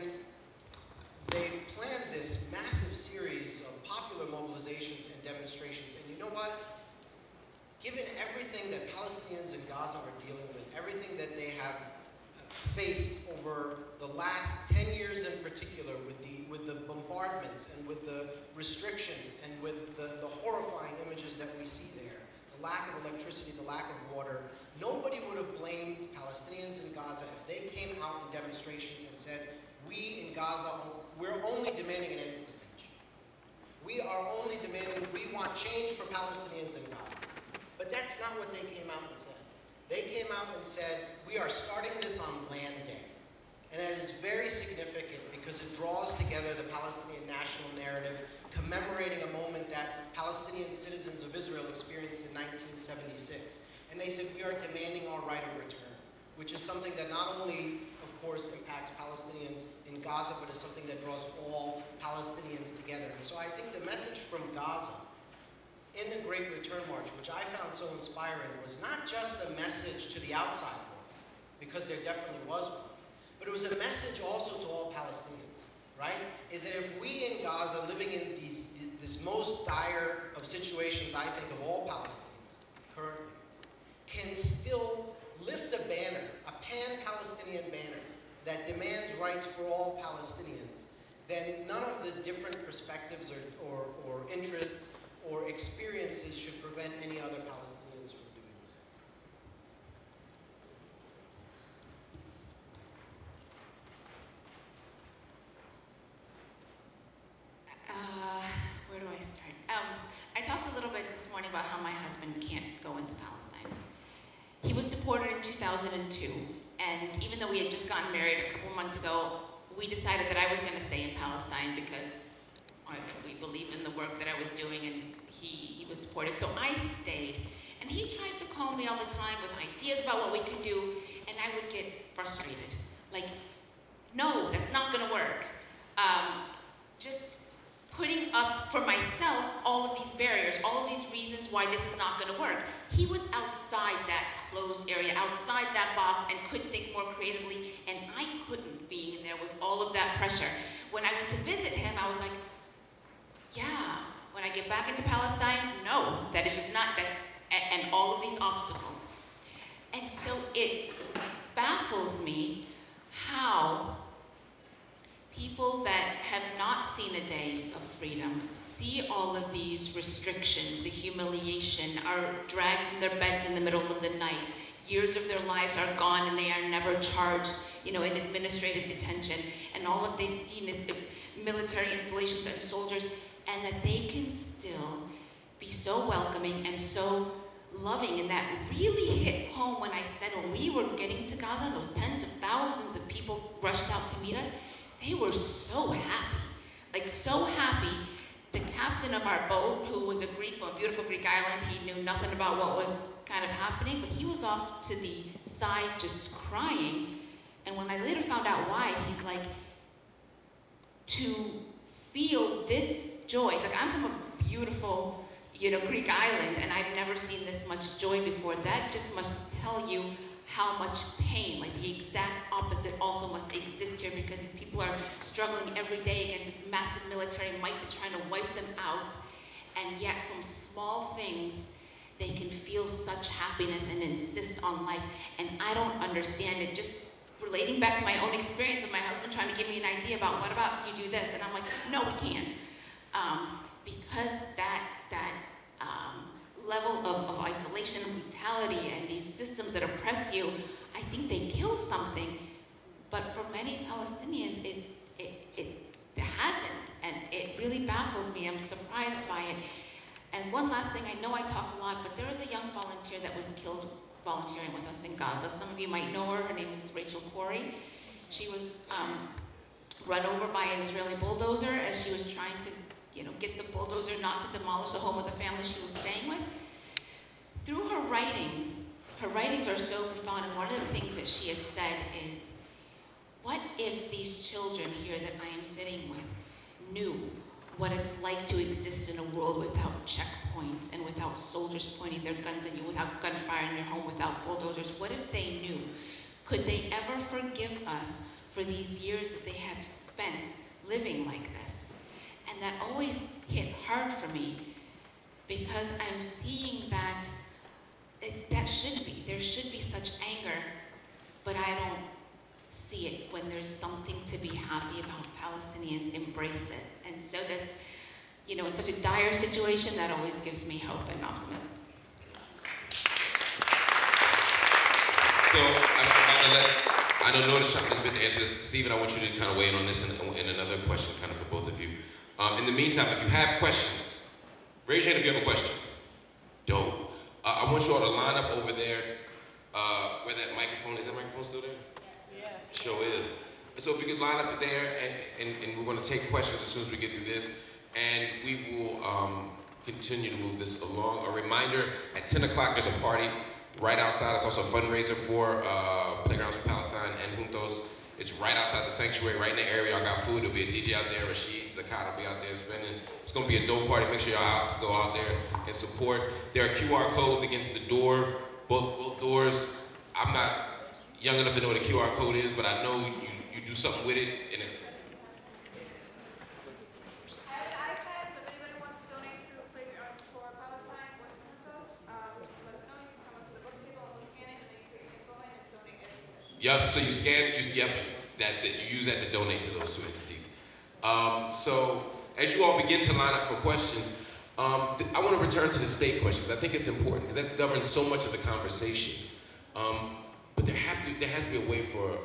Speaker 5: they planned this massive series of popular mobilizations and demonstrations. And you know what? Given everything that Palestinians in Gaza are dealing with, everything that they have faced over the last 10 years in particular, with the bombardments and with the restrictions and with the horrifying images that we see there, the lack of electricity, the lack of water, nobody would have blamed Palestinians in Gaza if they came out in demonstrations and said, we in Gaza, we're only demanding an end to the siege. We are only demanding, we want change for Palestinians in Gaza. But that's not what they came out and said. They came out and said, we are starting this on land day. And that is very significant because it draws together the Palestinian national narrative, commemorating a moment that Palestinian citizens of Israel experienced in 1976. And they said, we are demanding our right of return, which is something that not only, of course, impacts Palestinians in Gaza, but is something that draws all Palestinians together. And so I think the message from Gaza in the Great Return March, which I found so inspiring, was not just a message to the outside world, because there definitely was one, but it was a message also to all Palestinians, right? Is that if we in Gaza, living in this most dire of situations, I think, of all Palestinians currently, can still lift a banner, a pan-Palestinian banner, that demands rights for all Palestinians, then none of the different perspectives or interests or experiences should prevent any other Palestinians from doing the same.
Speaker 4: Where do I start? I talked a little bit this morning about how my husband can't go into Palestine. He was deported in 2002, and even though we had just gotten married a couple months ago, we decided that I was going to stay in Palestine because we believed in the work that I was doing, and he was deported. So I stayed, and he tried to call me all the time with ideas about what we could do, and I would get frustrated. Like, no, that's not going to work. Just putting up for myself all of these barriers, all of these reasons why this is not going to work. He was outside that closed area, outside that box, and could think more creatively, and I couldn't, being in there with all of that pressure. When I went to visit him, I was like, yeah. When I I get back into Palestine? No, that is just not, and all of these obstacles. And so it baffles me how people that have not seen a day of freedom see all of these restrictions, the humiliation, are dragged from their beds in the middle of the night. Years of their lives are gone and they are never charged, in administrative detention. And all of they've seen is military installations and soldiers, and that they can still be so welcoming and so loving. And that really hit home when I said when we were getting to Gaza, those tens of thousands of people rushed out to meet us. They were so happy, like so happy. The captain of our boat, who was a Greek from a beautiful Greek island, he knew nothing about what was kind of happening, but he was off to the side just crying. And when I later found out why, he's like, to feel this joy. It's like, I'm from a beautiful, Greek island, and I've never seen this much joy before. That just must tell you how much pain, like the exact opposite also must exist here, because these people are struggling every day against this massive military might that's trying to wipe them out. And yet from small things, they can feel such happiness and insist on life. And I don't understand it. Just relating back to my own experience of my husband trying to give me an idea about, what about you do this? And I'm like, no, we can't. Because that level of isolation and brutality and these systems that oppress you, I think they kill something. But for many Palestinians, it hasn't. And it really baffles me. I'm surprised by it. And one last thing, I know I talk a lot, but there is a young volunteer that was killed volunteering with us in Gaza. Some of you might know her. Her name is Rachel Corey. She was run over by an Israeli bulldozer as she was trying to get the bulldozer not to demolish the home of the family she was staying with. Through her writings are so profound, and one of the things that she has said is, what if these children here that I am sitting with knew what it's like to exist in a world without checkpoints and without soldiers pointing their guns at you, without gunfire in your home, without bulldozers? What if they knew? Could they ever forgive us for these years that they have spent living like this? And that always hit hard for me, because I'm seeing that there should be such anger, but I don't see it when there's something to be happy about. Palestinians embrace it. And so that's, in such a dire situation, that always gives me hope and optimism.
Speaker 1: So I'm going to let, I know Nora's trying a bit to answer this. Stephen, I want you to kind of weigh in on this and another question kind of for both of you. In the meantime, if you have questions, raise your hand if you have a question. Dope. I want you all to line up over there where that microphone is. That microphone still there? Yeah. Sure is. So if you could line up there, and we're going to take questions as soon as we get through this, and we will continue to move this along. A reminder, at 10 o'clock there's a party right outside. It's also a fundraiser for Playgrounds for Palestine and Juntos. It's right outside the sanctuary, right in the area. I got food. There'll be a DJ out there. Rashid Zakat will be out there spending. It's going to be a dope party. Make sure y'all go out there and support. There are QR codes against the door, both doors. I'm not young enough to know what a QR code is, but I know you do something with it. And if
Speaker 6: I have an iPad, so if anybody wants to donate to Playgrounds for Palestine or to Juntos, just let us know. You can come up to the book table and we'll scan it, and then you put your info in and donate as you wish.
Speaker 1: Yep, so you scan, yep, that's it. You use that to donate to those two entities. So as you all begin to line up for questions, I want to return to the state questions. I think it's important because that's governed so much of the conversation. But there has to be a way for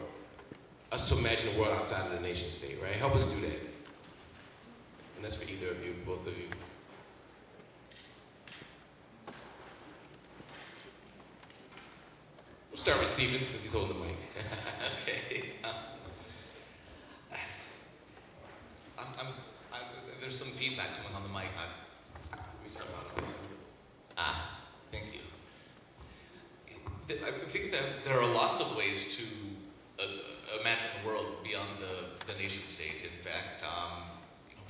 Speaker 1: us to imagine a world outside of the nation state, right? Help us do that. And that's for either of you, both of you. We'll start with Stephen since he's holding the mic.
Speaker 3: Okay. There's some feedback coming on the mic. Thank you. I think that there are lots of ways to imagine a world beyond the nation state. In fact,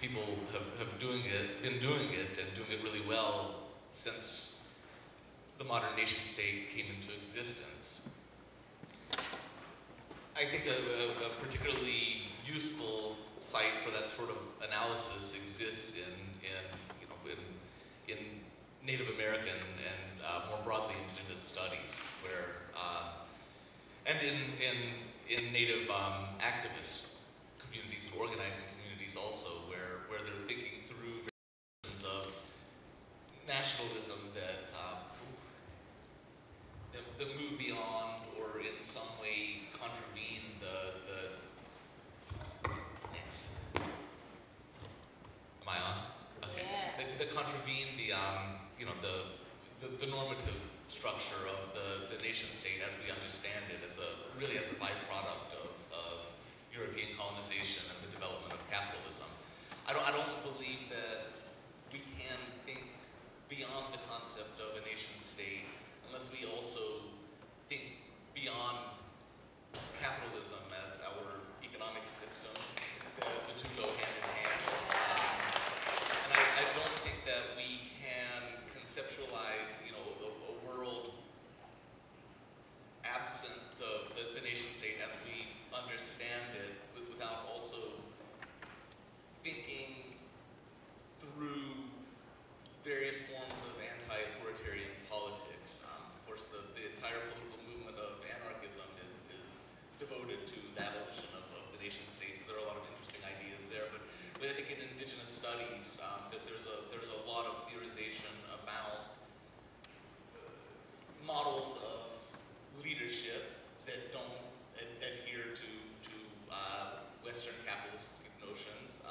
Speaker 3: people have been doing it really well since the modern nation state came into existence. I think a particularly useful site for that sort of analysis exists in Native American and more broadly indigenous studies, where and in Native activist communities and organizing communities also, where they're thinking through versions of nationalism that move beyond or in some way contravene thanks. Am I on? Okay.
Speaker 2: Yeah.
Speaker 3: That contravene the normative structure of the nation state as we understand it as a byproduct of European colonization and the development of capitalism. I don't believe that we can think beyond the concept of a nation state unless we also think beyond capitalism as our economic system. The two go hand in hand. And I don't think that we can conceptualize, a world absent the nation state as we understand it without also thinking through various forms of anti-authoritarian politics. Of course, the entire political movement of anarchism is devoted to the abolition of the nation state. So there are a lot of interesting ideas there. But I think in indigenous studies, that there's a lot of theorization about models of leadership that don't adhere to Western capitalist notions.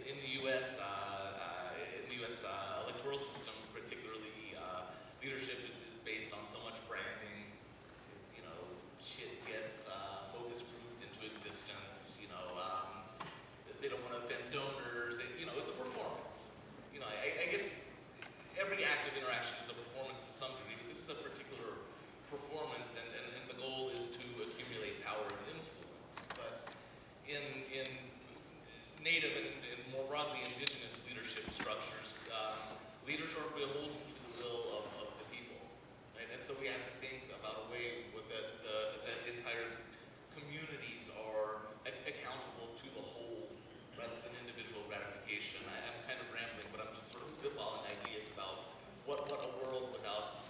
Speaker 3: In the U.S. Electoral system, particularly, leadership is based on so much branding. It's shit gets focus grouped into existence. They don't want to offend donors. It's a performance. I guess every active interaction is a performance to some degree, but this is a particular performance, and the goal is to accumulate power and influence. But in Native and more broadly indigenous leadership structures, leaders are beholden to the will of the people, right? And so we have to think about a way that entire communities are accountable to the whole rather than individual gratification. I'm kind of rambling, but I'm just sort of spitballing ideas about what a world without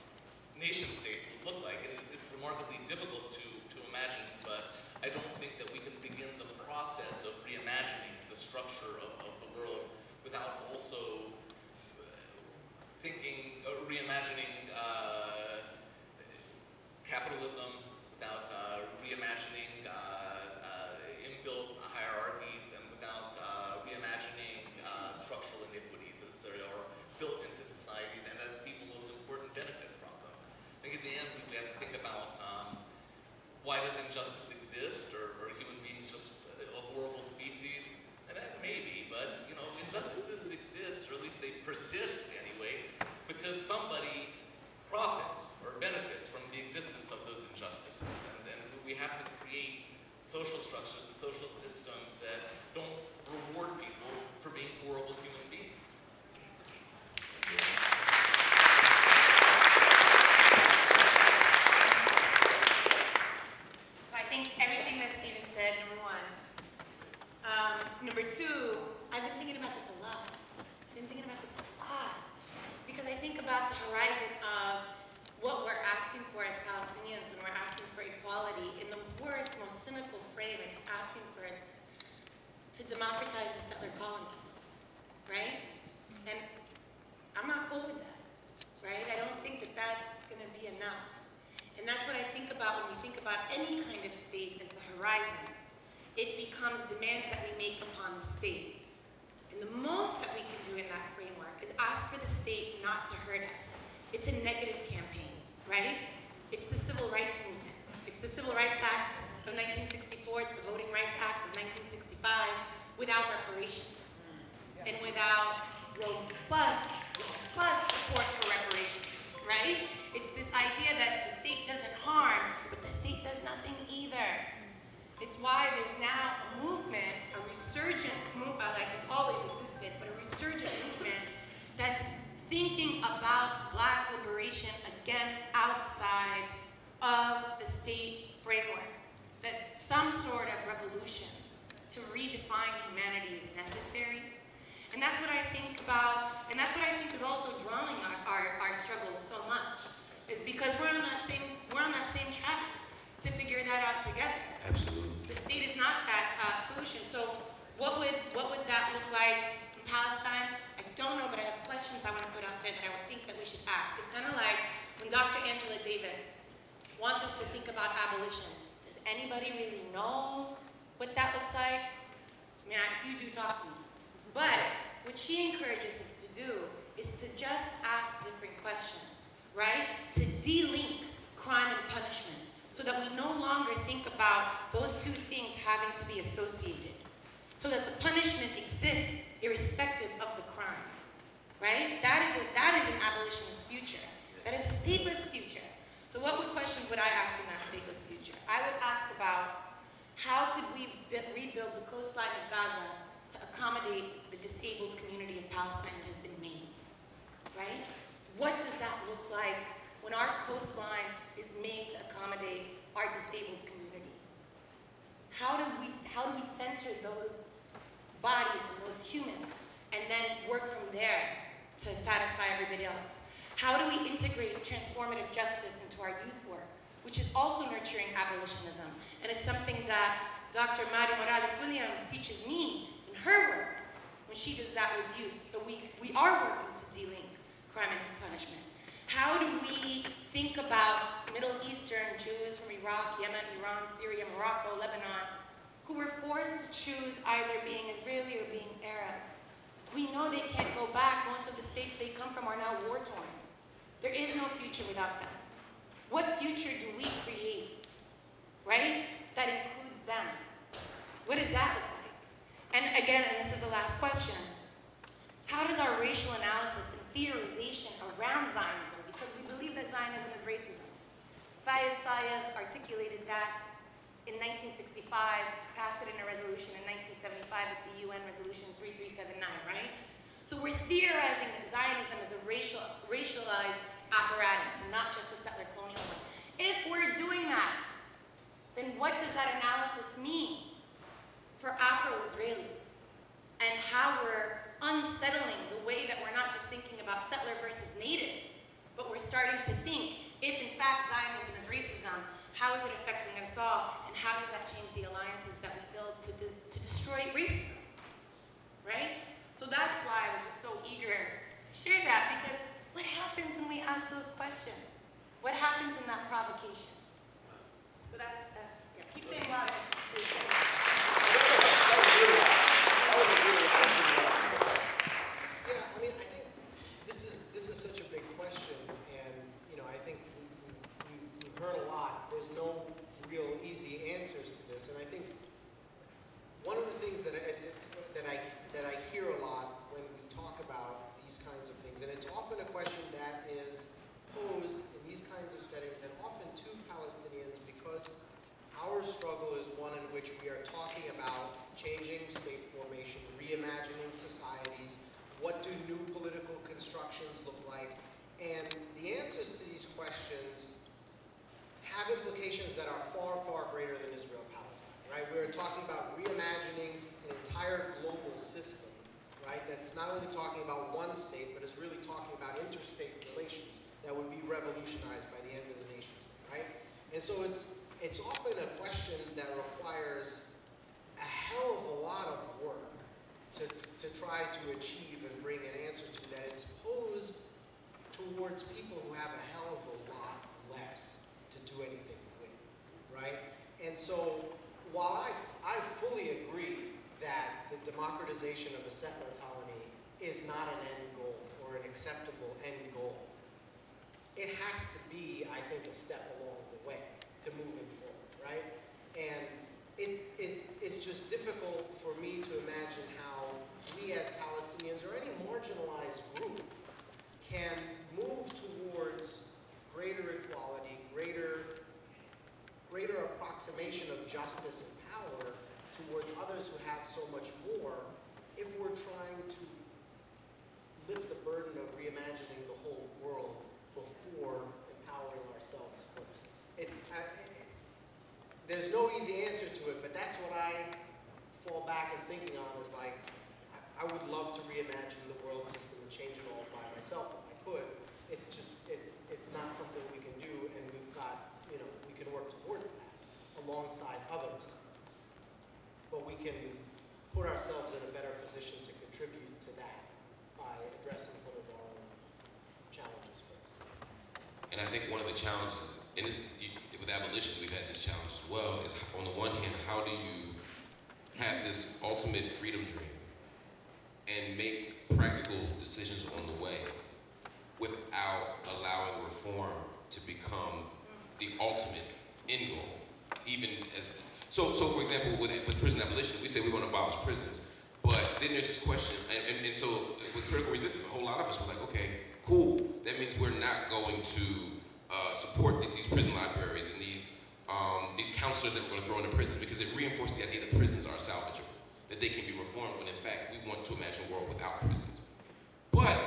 Speaker 3: nation states would look like. It's remarkably difficult to imagine, but I don't think that we can begin the process of reimagining the structure of the world without also reimagining capitalism, without reimagining inbuilt hierarchies, and without reimagining structural iniquities as they are built into societies and as people most important benefit from them. I think at the end we have to think about why does injustice exist? Or human beings just a horrible species? And maybe, but injustices exist, or at least they persist anyway, because somebody profits or benefits from the existence of those injustices. And we have to create social structures and social systems that don't reward people for being horrible human beings.
Speaker 2: So I think everything that Stephen said, number one. Number two, I've been thinking about this a lot. Because I think about the horizon of what we're asking for as Palestinians when we're asking for equality in the worst, most cynical frame. It's asking for it to democratize the settler colony, right? And I'm not cool with that, right? I don't think that that's going to be enough. And that's what I think about when we think about any kind of state as the horizon. It becomes demands that we make upon the state. And the most that we can do in that framework is ask for the state not to hurt us. It's a negative campaign, right? It's the Civil Rights Movement. It's the Civil Rights Act of 1964. It's the Voting Rights Act of 1965 without reparations and without robust support for reparations, right? It's this idea that the state doesn't harm, but the state does nothing either. It's why there's now a movement, a resurgent movement, like it's always existed, but a resurgent movement that's thinking about Black liberation again outside of the state framework. That some sort of revolution to redefine humanity is necessary. And that's what I think about, and that's what I think is also drawing our struggles so much, is because we're on that same track to figure that out together.
Speaker 1: Absolutely.
Speaker 2: The state is not that solution. So what would that look like in Palestine? I don't know, but I have questions I want to put out there that I would think that we should ask. It's kind of like when Dr. Angela Davis wants us to think about abolition. Does anybody really know what that looks like? I mean, if you do, talk to me. But what she encourages us to do is to just ask different questions, right? To de-link crime and punishment so that we no longer think about those two things having to be associated. So that the punishment exists irrespective of the crime, right? That is an abolitionist future. That is a stateless future. So what questions would I ask in that stateless future? I would ask about how could we rebuild the coastline of Gaza to accommodate the disabled community of Palestine that has been named, right? What does that look like when our coastline is made to accommodate our disabled community? How do we center those bodies and those humans and then work from there to satisfy everybody else? How do we integrate transformative justice into our youth work, which is also nurturing abolitionism? And it's something that Dr. Mari Morales-Williams teaches me in her work when she does that with youth. So we are working to de-link crime and punishment. How do we think about Middle Eastern Jews from Iraq, Yemen, Iran, Syria, Morocco, Lebanon, who were forced to choose either being Israeli or being Arab? We know they can't go back. Most of the states they come from are now war-torn. There is no future without them. What future do we create, right, that includes them? What does that look like? And again, and this is the last question, how does our racial analysis and theorization around Zionism, because we believe that Zionism is racism. Fayez Sayed articulated that in 1965, passed it in a resolution in 1975 at the UN Resolution 3379, right? So we're theorizing that Zionism is a racialized apparatus and not just a settler colonial one. If we're doing that, then what does that analysis mean for Afro-Israelis and how we're unsettling the way that we're not just thinking about settler versus native, but we're starting to think, if in fact Zionism is racism, how is it affecting us all, and how does that change the alliances that we build to destroy racism, right? So that's why I was just so eager to share that, because what happens when we ask those questions? What happens in that provocation? So that's yeah, keep saying louder.
Speaker 5: Yeah, I mean, I think this is such a big question, and I think we've heard a lot. There's no real easy answers to this, and I think one of the things that I hear a lot when we talk about these kinds of things, and it's often a question that is posed in these kinds of settings, and often to Palestinians, because our struggle is one in which we are talking about changing state formation, reimagining societies, what do new political constructions look like, and the answers to these questions have implications that are far, far greater than Israel-Palestine, right? We're talking about reimagining an entire global system, right? That's not only talking about one state, but is really talking about interstate relations that would be revolutionized by the end of the nation state, right? And so it's often a question that requires a hell of a lot of work to try to achieve and bring an answer to that. It's posed towards people who have a hell of a lot less to do anything with, right? And so while I fully agree that the democratization of a settler colony is not an end goal or an acceptable end goal, it has to be, I think, a step along the way to moving forward, right? And it's just difficult for me to imagine how we as Palestinians or any marginalized group can move towards greater equality, greater approximation of justice and power towards others who have so much more if we're trying to lift the burden of reimagining the whole world before empowering ourselves first. There's no easy answer to it, but that's what I fall back and thinking on is like, I would love to reimagine the world system and change it all by myself if I could. It's just, it's not something we can do, and we've got, you know, we can work towards that alongside others. But we can put ourselves in a better position to contribute to that by addressing some of our own challenges first.
Speaker 1: And I think one of the challenges, and this, with abolition, we've had this challenge as well, is on the one hand, how do you have this ultimate freedom dream and make practical decisions on the way without allowing reform to become the ultimate end goal? Even as, so for example, with prison abolition, we say we want to abolish prisons, but then there's this question, and so with critical resistance, a whole lot of us were like, okay, cool, that means we're not going to support these prison libraries and these counselors that we're going to throw into prisons, because it reinforces the idea that prisons are salvageable, that they can be reformed, when in fact we want to imagine a world without prisons. But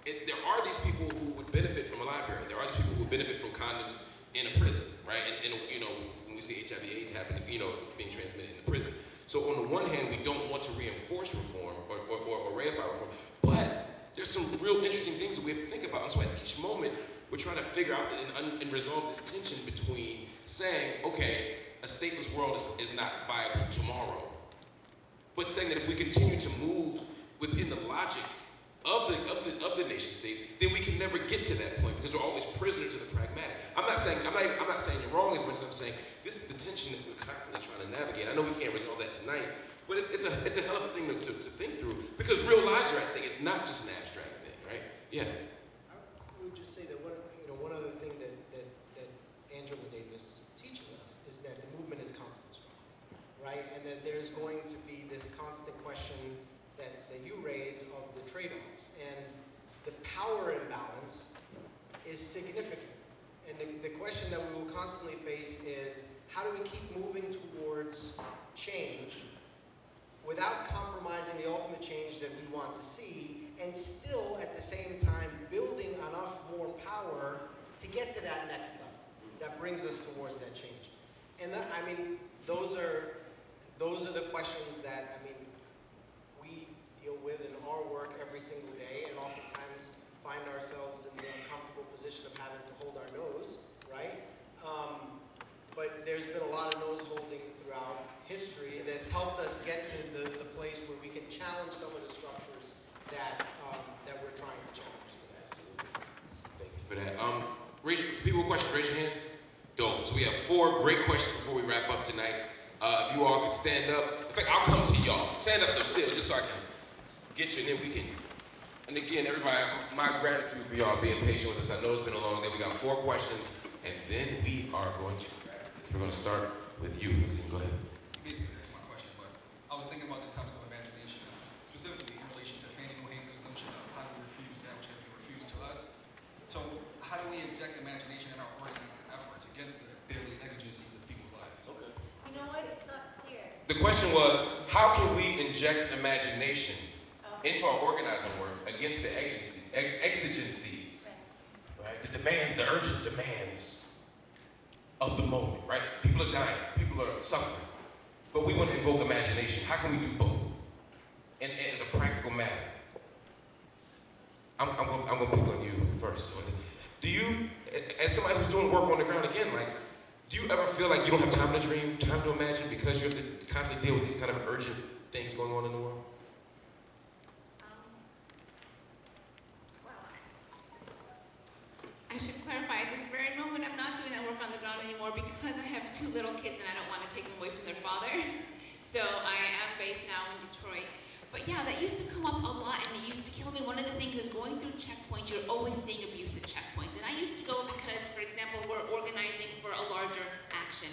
Speaker 1: there are these people who would benefit from a library. There are these people who would benefit from condoms in a prison, right? And you know, when we see HIV/AIDS happening, you know, being transmitted in the prison. So on the one hand, we don't want to reinforce reform or ratify reform, but there's some real interesting things that we have to think about. And so at each moment, we're trying to figure out and resolve this tension between saying, okay, a stateless world is not viable tomorrow, but saying that if we continue to move within the logic of the nation state, then we can never get to that point, because we're always prisoner to the pragmatic. I'm not saying you're wrong as much as I'm saying this is the tension that we're constantly trying to navigate. I know we can't resolve that tonight, but it's a hell of a thing to think through, because real lives are at stake. It's not just an abstract thing, right? Yeah.
Speaker 5: I would just say that one other thing that Angela Davis teaches us is that the movement is constant strong, right? And that there's going to be this constant question that you raise of the trade-offs, and the power imbalance is significant. And the question that we will constantly face is, how do we keep moving towards change without compromising the ultimate change that we want to see, and still at the same time building enough more power to get to that next level that brings us towards that change. And that, I mean, those are the questions that, I mean, we deal with in our work every single day, and oftentimes find ourselves in the uncomfortable position of having to hold our nose, right? But there's been a lot of nose holding throughout history that's helped us get to the place where we can challenge some of the structures that we're trying to challenge today.
Speaker 1: Thank you for that. People with questions, raise your hand. Dope. So we have 4 great questions before we wrap up tonight. If you all can stand up. In fact, I'll come to y'all. Stand up though still, just so I can get you, and then we can. And again, everybody, my gratitude for y'all being patient with us. I know it's been a long day. We got 4 questions, and then we are going to wrap this. We're going to start with you. Go ahead.
Speaker 7: Basically, that's my question, but I was thinking about this topic of imagination, specifically in relation to Fannie Mohamed's notion of how do we refuse that which has been refused to us. So how do we inject imagination in our organizing efforts against the daily exigencies of people's lives? Okay.
Speaker 6: You know what? It's not clear.
Speaker 1: The question was, how can we inject imagination into our organizing work against the exigencies, right? The demands, the urgent demands of the moment, right? People are dying, people are suffering, but we want to invoke imagination. How can we do both? And as a practical matter, I'm gonna pick on you first. Do you, as somebody who's doing work on the ground again, like, do you ever feel like you don't have time to dream, time to imagine, because you have to constantly deal with these kind of urgent things going on in the world?
Speaker 4: I should clarify, at this very moment, I'm not doing that work on the ground anymore because I have 2 little kids and I don't want to take them away from their father. So I am based now in Detroit. But yeah, that used to come up a lot, and it used to kill me. One of the things is going through checkpoints, you're always seeing abusive checkpoints. And I used to go because, for example, we're organizing for a larger action.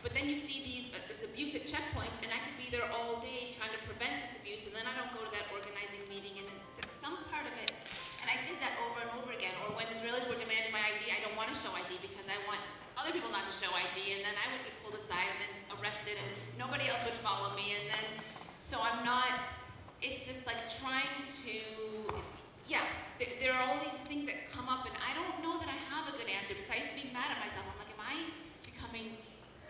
Speaker 4: But then you see this abusive checkpoints, and I could be there all day trying to prevent this abuse, and then I don't go to that organizing meeting, and then some part of it. And I did that over and over again. Or when Israelis were demanding my ID, I don't want to show ID because I want other people not to show ID, and then I would get pulled aside and then arrested, and nobody else would follow me. And then, so I'm not, it's this like trying to, yeah, there are all these things that come up, and I don't know that I have a good answer, because I used to be mad at myself. I'm like, am I becoming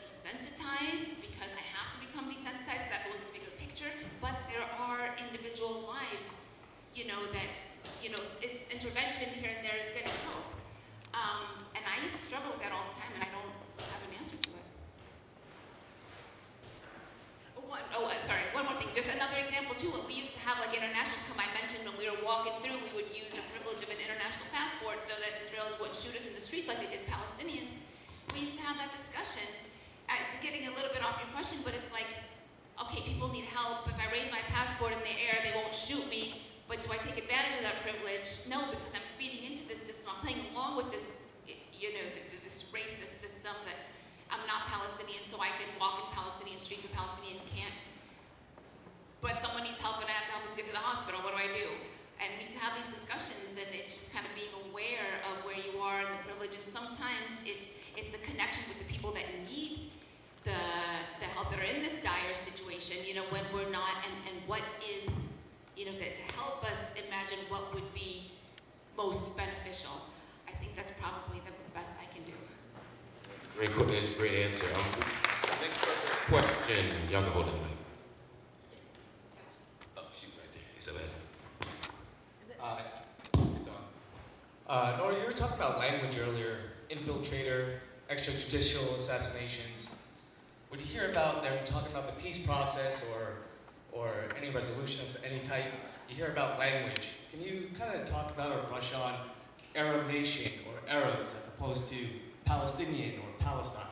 Speaker 4: desensitized because I have to become desensitized because I have to look at the bigger picture? picture, but there are individual lives, that, it's intervention here and there is going to help. And I used to struggle with that all the time, and I don't have an answer to it. One more thing, just another example too. When we used to have like internationals come, I mentioned when we were walking through, we would use the privilege of an international passport so that Israelis wouldn't shoot us in the streets like they did Palestinians. We used to have that discussion. It's getting a little bit off your question, but it's like, okay, people need help. If I raise my passport in the air, they won't shoot me. But do I take advantage of that privilege? No, because I'm feeding into this system. I'm playing along with this, this racist system that I'm not Palestinian, so I can walk in Palestinian streets where Palestinians can't. But someone needs help and I have to help them get to the hospital. What do I do? And we used to have these discussions, and it's just kind of being aware of where you are and the privilege. And sometimes it's the connection with the people that need the help, that are in this dire situation, when we're not, and what is, to help us imagine what would be most beneficial. I think that's probably the best I can do.
Speaker 1: Great answer. Next question. Y'all can hold that mic. Oh, she's right there. Isabel.
Speaker 8: It's on. Nora, you were talking about language earlier, infiltrator, extrajudicial assassinations. When you hear about them talking about the peace process or any resolution of any type, you hear about language. Can you kind of talk about or brush on Arab nation or Arabs as opposed to Palestinian or Palestine?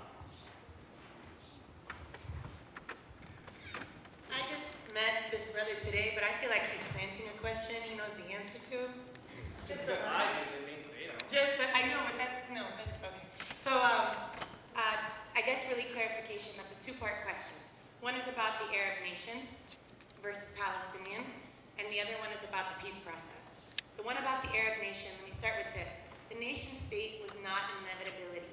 Speaker 2: I just met this brother today, but I feel like he's planting a question he knows the answer to. I know, but that's okay. So, I guess really clarification, that's a two-part question. One is about the Arab nation versus Palestinian, and the other one is about the peace process. The one about the Arab nation, let me start with this. The nation state was not an inevitability.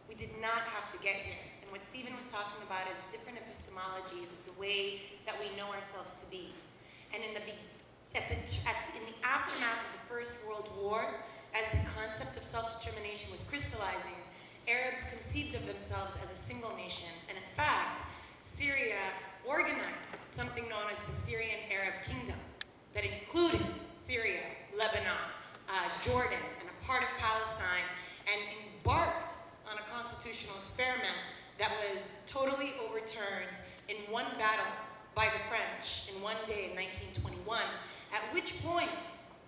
Speaker 2: We did not have to get here. And what Stephen was talking about is different epistemologies of the way that we know ourselves to be. And in the aftermath of the First World War, as the concept of self-determination was crystallizing, Arabs conceived of themselves as a single nation. And in fact, Syria organized something known as the Syrian Arab Kingdom that included Syria, Lebanon, Jordan, and a part of Palestine, and embarked on a constitutional experiment that was totally overturned in one battle by the French in one day in 1921, at which point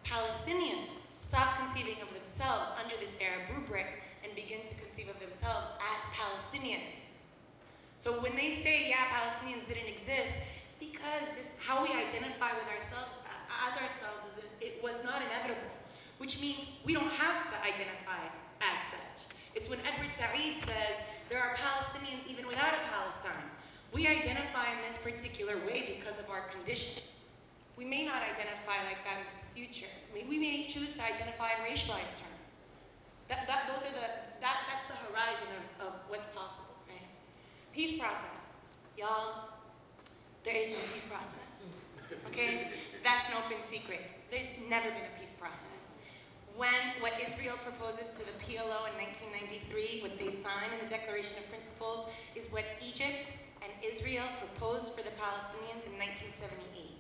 Speaker 2: Palestinians stopped conceiving of themselves under this Arab rubric and begin to conceive of themselves as Palestinians. So when they say, yeah, Palestinians didn't exist, it's because how we identify with ourselves as it was not inevitable, which means we don't have to identify as such. It's when Edward Said says, there are Palestinians even without a Palestine. We identify in this particular way because of our condition. We may not identify like that into the future. We may choose to identify in racialized terms. That's the horizon of what's possible, right? Peace process. Y'all, there is no peace process, okay? That's an open secret. There's never been a peace process. What Israel proposes to the PLO in 1993, what they sign in the Declaration of Principles, is what Egypt and Israel proposed for the Palestinians in 1978.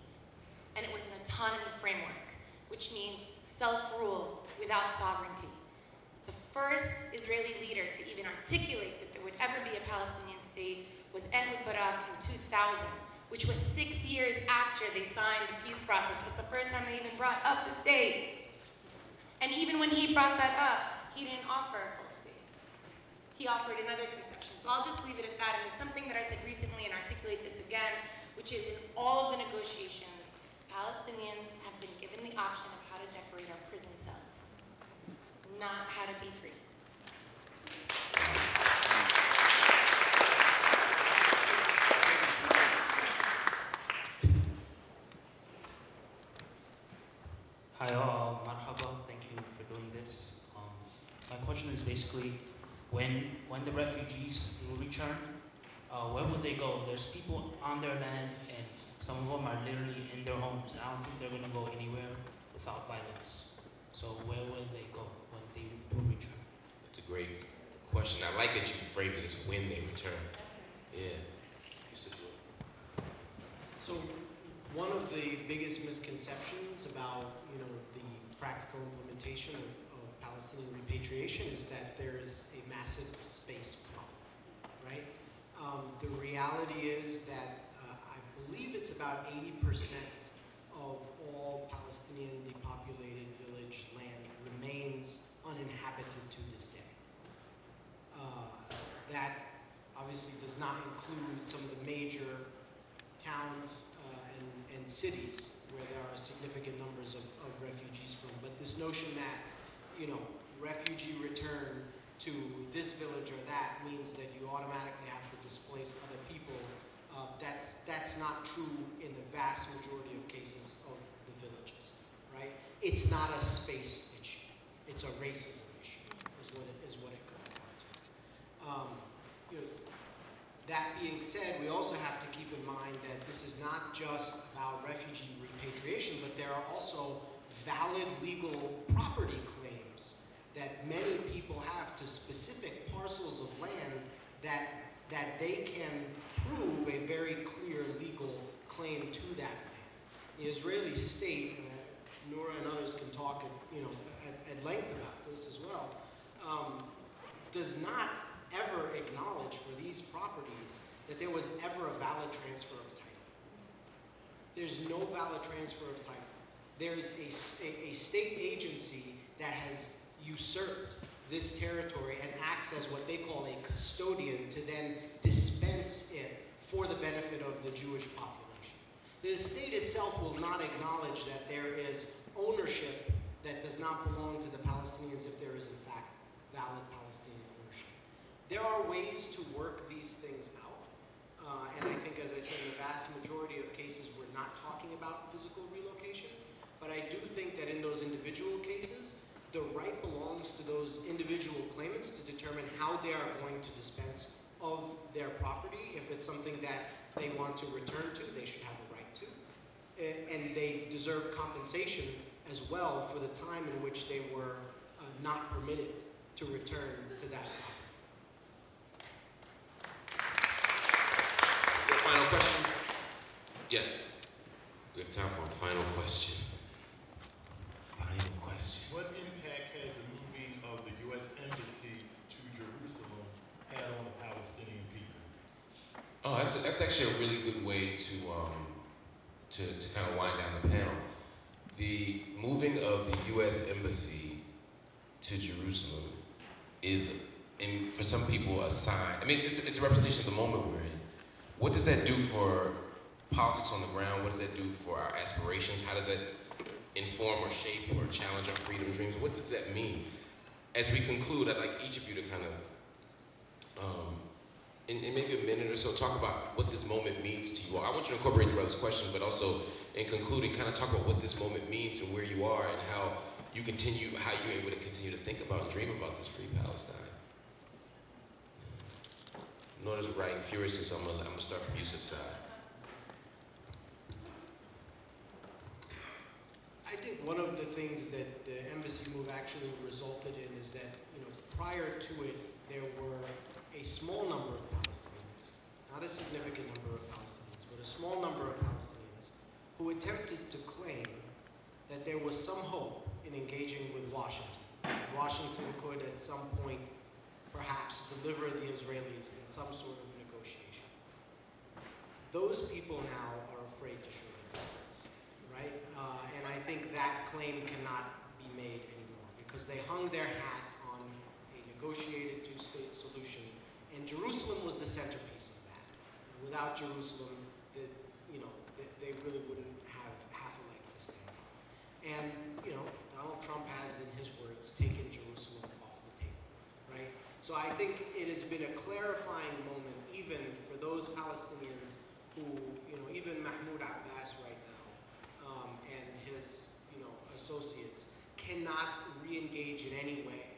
Speaker 2: And it was an autonomy framework, which means self-rule without sovereignty. The first Israeli leader to even articulate that there would ever be a Palestinian state was Ehud Barak in 2000, which was 6 years after they signed the peace process. It's the first time they even brought up the state. And even when he brought that up, he didn't offer a full state. He offered another conception. So I'll just leave it at that. And it's something that I said recently and articulate this again, which is in all of the negotiations, Palestinians have been given the option of how to decorate our prison cells, not how to be free.
Speaker 9: Hi, marhaba, thank you for doing this. My question is basically, when the refugees will return, where will they go? There's people on their land, and some of them are literally in their homes. I don't think they're going to go anywhere without violence. So where will they go when they do return?
Speaker 1: That's a great question. I like that you framed it as when they return. Yeah.
Speaker 3: So
Speaker 5: So one of the biggest misconceptions about, the practical implementation of Palestinian repatriation is that there is a massive space problem, right? The reality is that I believe it's about 80% of all Palestinian depopulated village land remains uninhabited to this day. That obviously does not include some of the major towns and cities where there are significant numbers of refugees from. But this notion that, refugee return to this village or that means that you automatically have to displace other people, that's not true in the vast majority of cases of the villages, right? It's not a space issue. It's a racism issue, is what it comes down to. That being said, we also have to keep in mind that this is not just about refugee repatriation, but there are also valid legal property claims that many people have to specific parcels of land that they can prove a very clear legal claim to that land. The Israeli state, Nora and others can talk at length about this as well, does not ever acknowledge for these properties that there was ever a valid transfer of title. There's no valid transfer of title. There's a state agency that has usurped this territory and acts as what they call a custodian to then dispense it for the benefit of the Jewish population. The state itself will not acknowledge that there is ownership that does not belong to the Palestinians if there is in fact valid Palestinian ownership. There are ways to work these things out, and I think, as I said, in the vast majority of cases, we're not talking about physical relocation, but I do think that in those individual cases, the right belongs to those individual claimants to determine how they are going to dispense of their property. If it's something that they want to return to, they should have a right to, and they deserve compensation as well for the time in which they were not permitted to return to that property.
Speaker 1: Final question? Yes. We have time for a final question. Final question.
Speaker 10: What impact has the moving of the U.S. Embassy to Jerusalem had on the Palestinian people?
Speaker 1: Oh, that's actually a really good way to kind of wind down the panel. The moving of the U.S. Embassy to Jerusalem is, for some people, a sign. I mean, it's a representation of the moment we're in. What does that do for politics on the ground? What does that do for our aspirations? How does that inform or shape or challenge our freedom dreams? What does that mean? As we conclude, I'd like each of you to kind of, in maybe a minute or so, talk about what this moment means to you all. I want you to incorporate your brother's question, but also in concluding, kind of talk about what this moment means and where you are and how you're able to continue to think about and dream about this free Palestine. Nora's writing furiously, so I'm gonna start from Yusuf's side.
Speaker 5: I think one of the things that the embassy move actually resulted in is that, prior to it, there were a small number of Palestinians, not a significant number of Palestinians, but a small number of Palestinians who attempted to claim that there was some hope in engaging with Washington. Washington could, at some point, perhaps deliver the Israelis in some sort of negotiation. Those people now are afraid to show their faces, right? And I think that claim cannot be made anymore because they hung their hat on a negotiated two-state solution, and Jerusalem was the centerpiece of that. Without Jerusalem, they really wouldn't have half a leg to stand on. And, Donald Trump has, in his words, taken Jerusalem off the table, right? So I think it has been a clarifying moment, even for those Palestinians who, even Mahmoud Abbas right now, and his, associates cannot re-engage in any way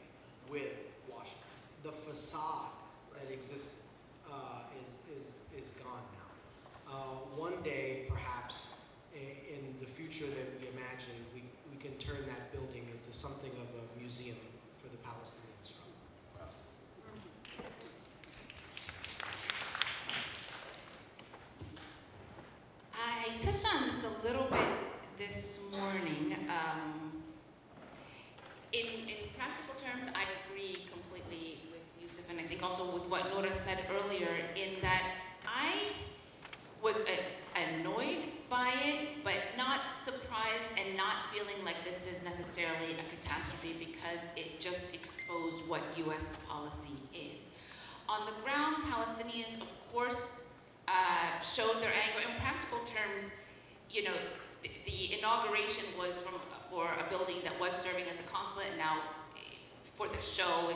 Speaker 5: with Washington. The facade that existed is gone now. One day, perhaps, in the future that we imagine, we can turn that building into something of a museum for the Palestinian struggle.
Speaker 4: I this a little bit this morning. In practical terms, I agree completely with Yusuf, and I think also with what Nora said earlier, in that I was annoyed by it, but not surprised and not feeling like this is necessarily a catastrophe because it just exposed what US policy is. On the ground, Palestinians, of course, showed their anger. In practical terms, you know, the inauguration was for a building that was serving as a consulate, and now for the show,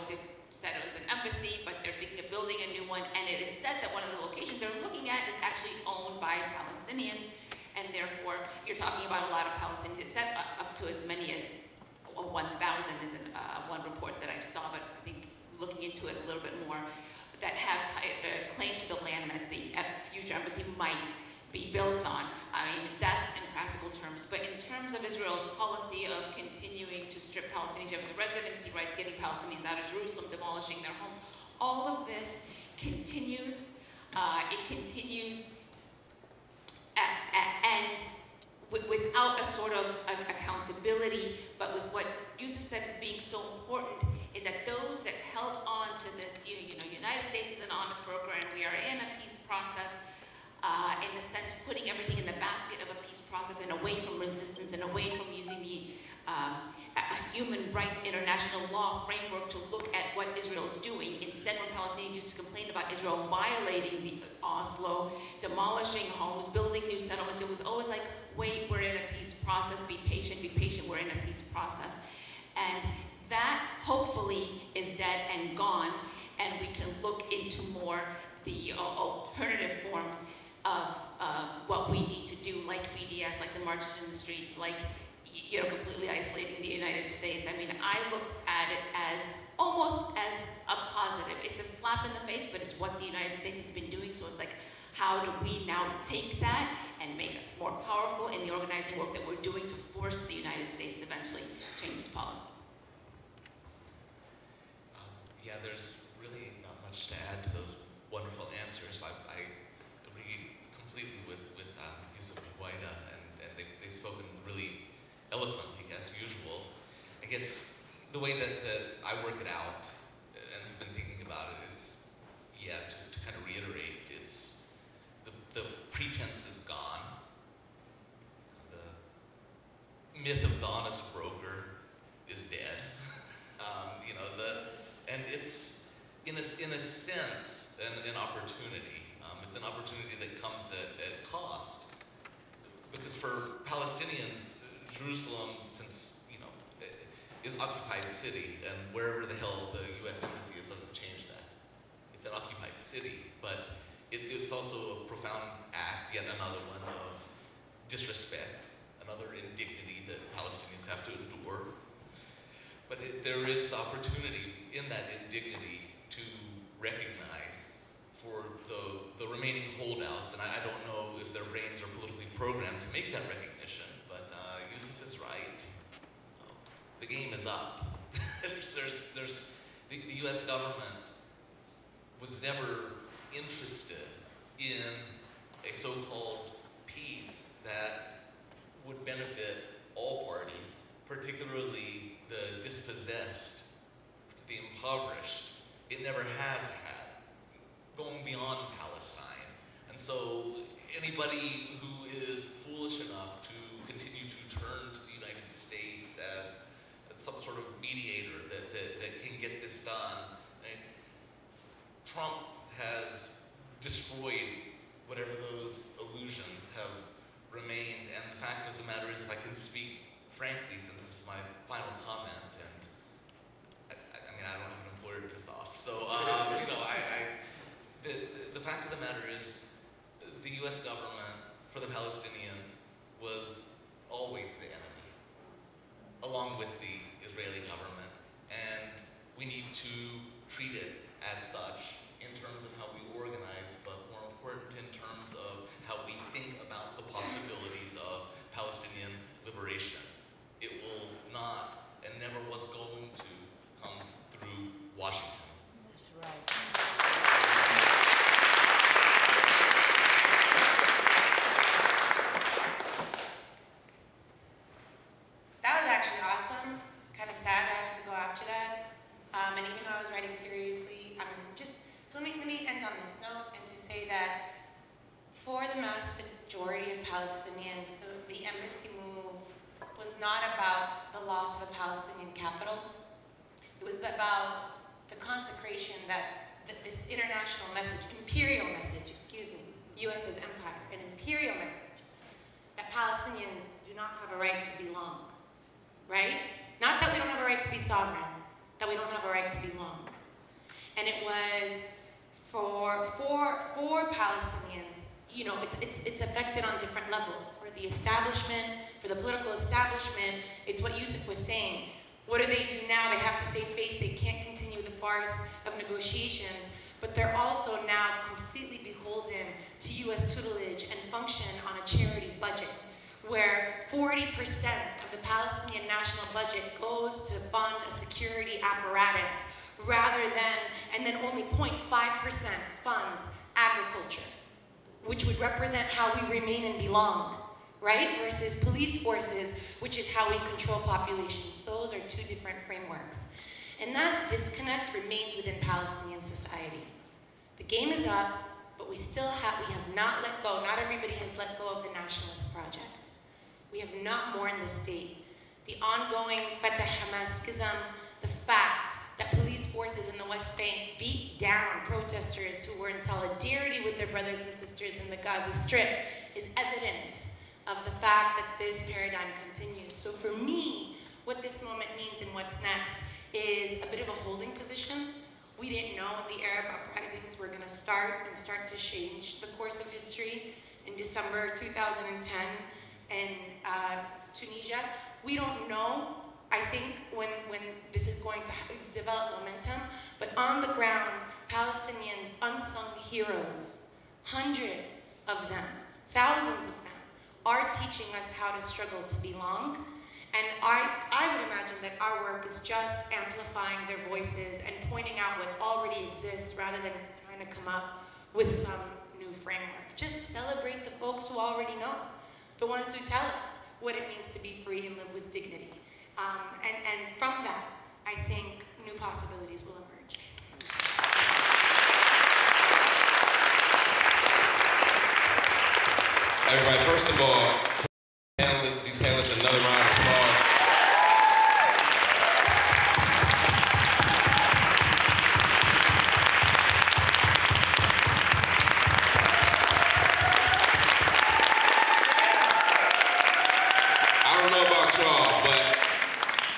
Speaker 4: said it was an embassy, but they're thinking of building a new one, and it is said that one of the locations they're looking at is actually owned by Palestinians, and therefore you're talking about a lot of Palestinians. It's said up to as many as 1,000 is one report that I saw, but I think looking into it a little bit more, that have claim to the land that the future embassy might be built on. I mean, that's in practical terms. But in terms of Israel's policy of continuing to strip Palestinians of their residency rights, getting Palestinians out of Jerusalem, demolishing their homes, all of this continues. It continues and without a sort of accountability, but with what Yusuf said being so important is that those that held on to this, United States is an honest broker and we are in a peace process, in a sense, putting everything in the basket of a peace process and away from resistance and away from using the human rights international law framework to look at what Israel is doing. Instead, when Palestinians used to complain about Israel violating the Oslo, demolishing homes, building new settlements, it was always like, wait, we're in a peace process, be patient, we're in a peace process. And that, hopefully, is dead and gone, and we can look into more the alternative forms of what we need to do, like BDS, like the marches in the streets, like completely isolating the United States. I mean, I looked at it as almost as a positive. It's a slap in the face, but it's what the United States has been doing. So it's like, how do we now take that and make us more powerful in the organizing work that we're doing to force the United States to eventually change its policy?
Speaker 3: Yeah, there's really not much to add to those wonderful answers. I agree completely with Yusuf and Huwaida, and they've spoken really eloquently, as usual. I guess the way that I work it out, and have been thinking about it, is, to kind of reiterate, it's the pretense is gone. The myth of the honest broker is dead. And it's, in a sense, an opportunity. It's an opportunity that comes at cost. Because for Palestinians, Jerusalem, since, is an occupied city, and wherever the hell the U.S. embassy is doesn't change that. It's an occupied city, but it's also a profound act, yet another one of disrespect, another indignity that Palestinians have to endure. But there is the opportunity in that indignity to recognize for the remaining holdouts, and I don't know if their brains are politically programmed to make that recognition, but Yusuf is right. The game is up. The U.S. government was never interested in a so-called peace that would benefit all parties, particularly the dispossessed, the impoverished. It never has had, going beyond Palestine. And so anybody who is foolish enough to continue to turn to the United States as some sort of mediator that can get this done, right? Trump has destroyed whatever those illusions have remained, and the fact of the matter is, if I can speak frankly, since this is my final comment, and I mean, I don't have an employer to piss off, so, the fact of the matter is, the U.S. government, for the Palestinians, was always the enemy, along with the Israeli government, and we need to treat it as such in terms of how we organize, but more important in terms of how we think about the possibilities of Palestinian liberation. It will not and never was going to come through Washington.
Speaker 11: That's right.
Speaker 2: kind of sad I have to go after that. And even though I was writing furiously, so let me end on this note and to say that for the vast majority of Palestinians, the embassy move was not about the loss of a Palestinian capital. It was about the consecration that this international message, imperial message, US as empire, an imperial message, that Palestinians do not have a right to belong, right? Not that we don't have a right to be sovereign, that we don't have a right to belong. And it was for Palestinians, it's affected on different levels. For the establishment, for the political establishment, it's what Yusuf was saying. What do they do now? They have to save face. They can't continue the farce of negotiations, but they're also now completely beholden to US tutelage and function on a charity budget, where 40% of the Palestinian national budget goes to fund a security apparatus and then only 0.5% funds agriculture, which would represent how we remain and belong, right? Versus police forces, which is how we control populations. Those are two different frameworks. And that disconnect remains within Palestinian society. The game is up, but we have not let go. Not everybody has let go of the nationalist project. We have not mourned the state. The ongoing Fatah Hamas schism, the fact that police forces in the West Bank beat down protesters who were in solidarity with their brothers and sisters in the Gaza Strip is evidence of the fact that this paradigm continues. So for me, what this moment means and what's next is a bit of a holding position. We didn't know when the Arab uprisings were going to start to change the course of history in December 2010 in Tunisia. We don't know, I think, when this is going to develop momentum, but on the ground, Palestinians, unsung heroes, hundreds of them, thousands of them, are teaching us how to struggle to belong. And I would imagine that our work is just amplifying their voices and pointing out what already exists rather than trying to come up with some new framework. Just celebrate the folks who already know, the ones who tell us what it means to be free and live with dignity. And from that, I think new possibilities will emerge.
Speaker 1: Everybody, first of all, these panelists, another round of applause. I don't know about y'all, but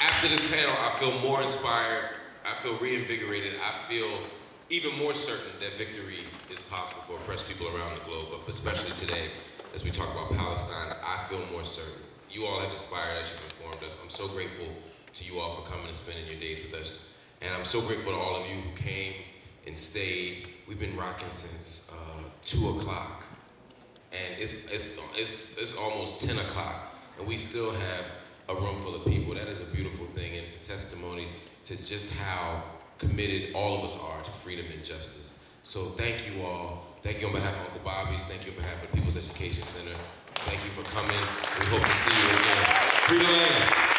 Speaker 1: after this panel, I feel more inspired, I feel reinvigorated, I feel even more certain that victory is possible for oppressed people around the globe, but especially today, as we talk about Palestine, I feel more certain. You all have inspired us, you've informed us. I'm so grateful to you all for coming and spending your days with us. And I'm so grateful to all of you who came and stayed. We've been rocking since 2 o'clock. And it's almost 10 o'clock. And we still have a room full of people. That is a beautiful thing. And it's a testimony to just how committed all of us are to freedom and justice. So thank you all. Thank you on behalf of Uncle Bobby's. Thank you on behalf of the People's Education Center. Thank you for coming. We hope to see you again. Free the land.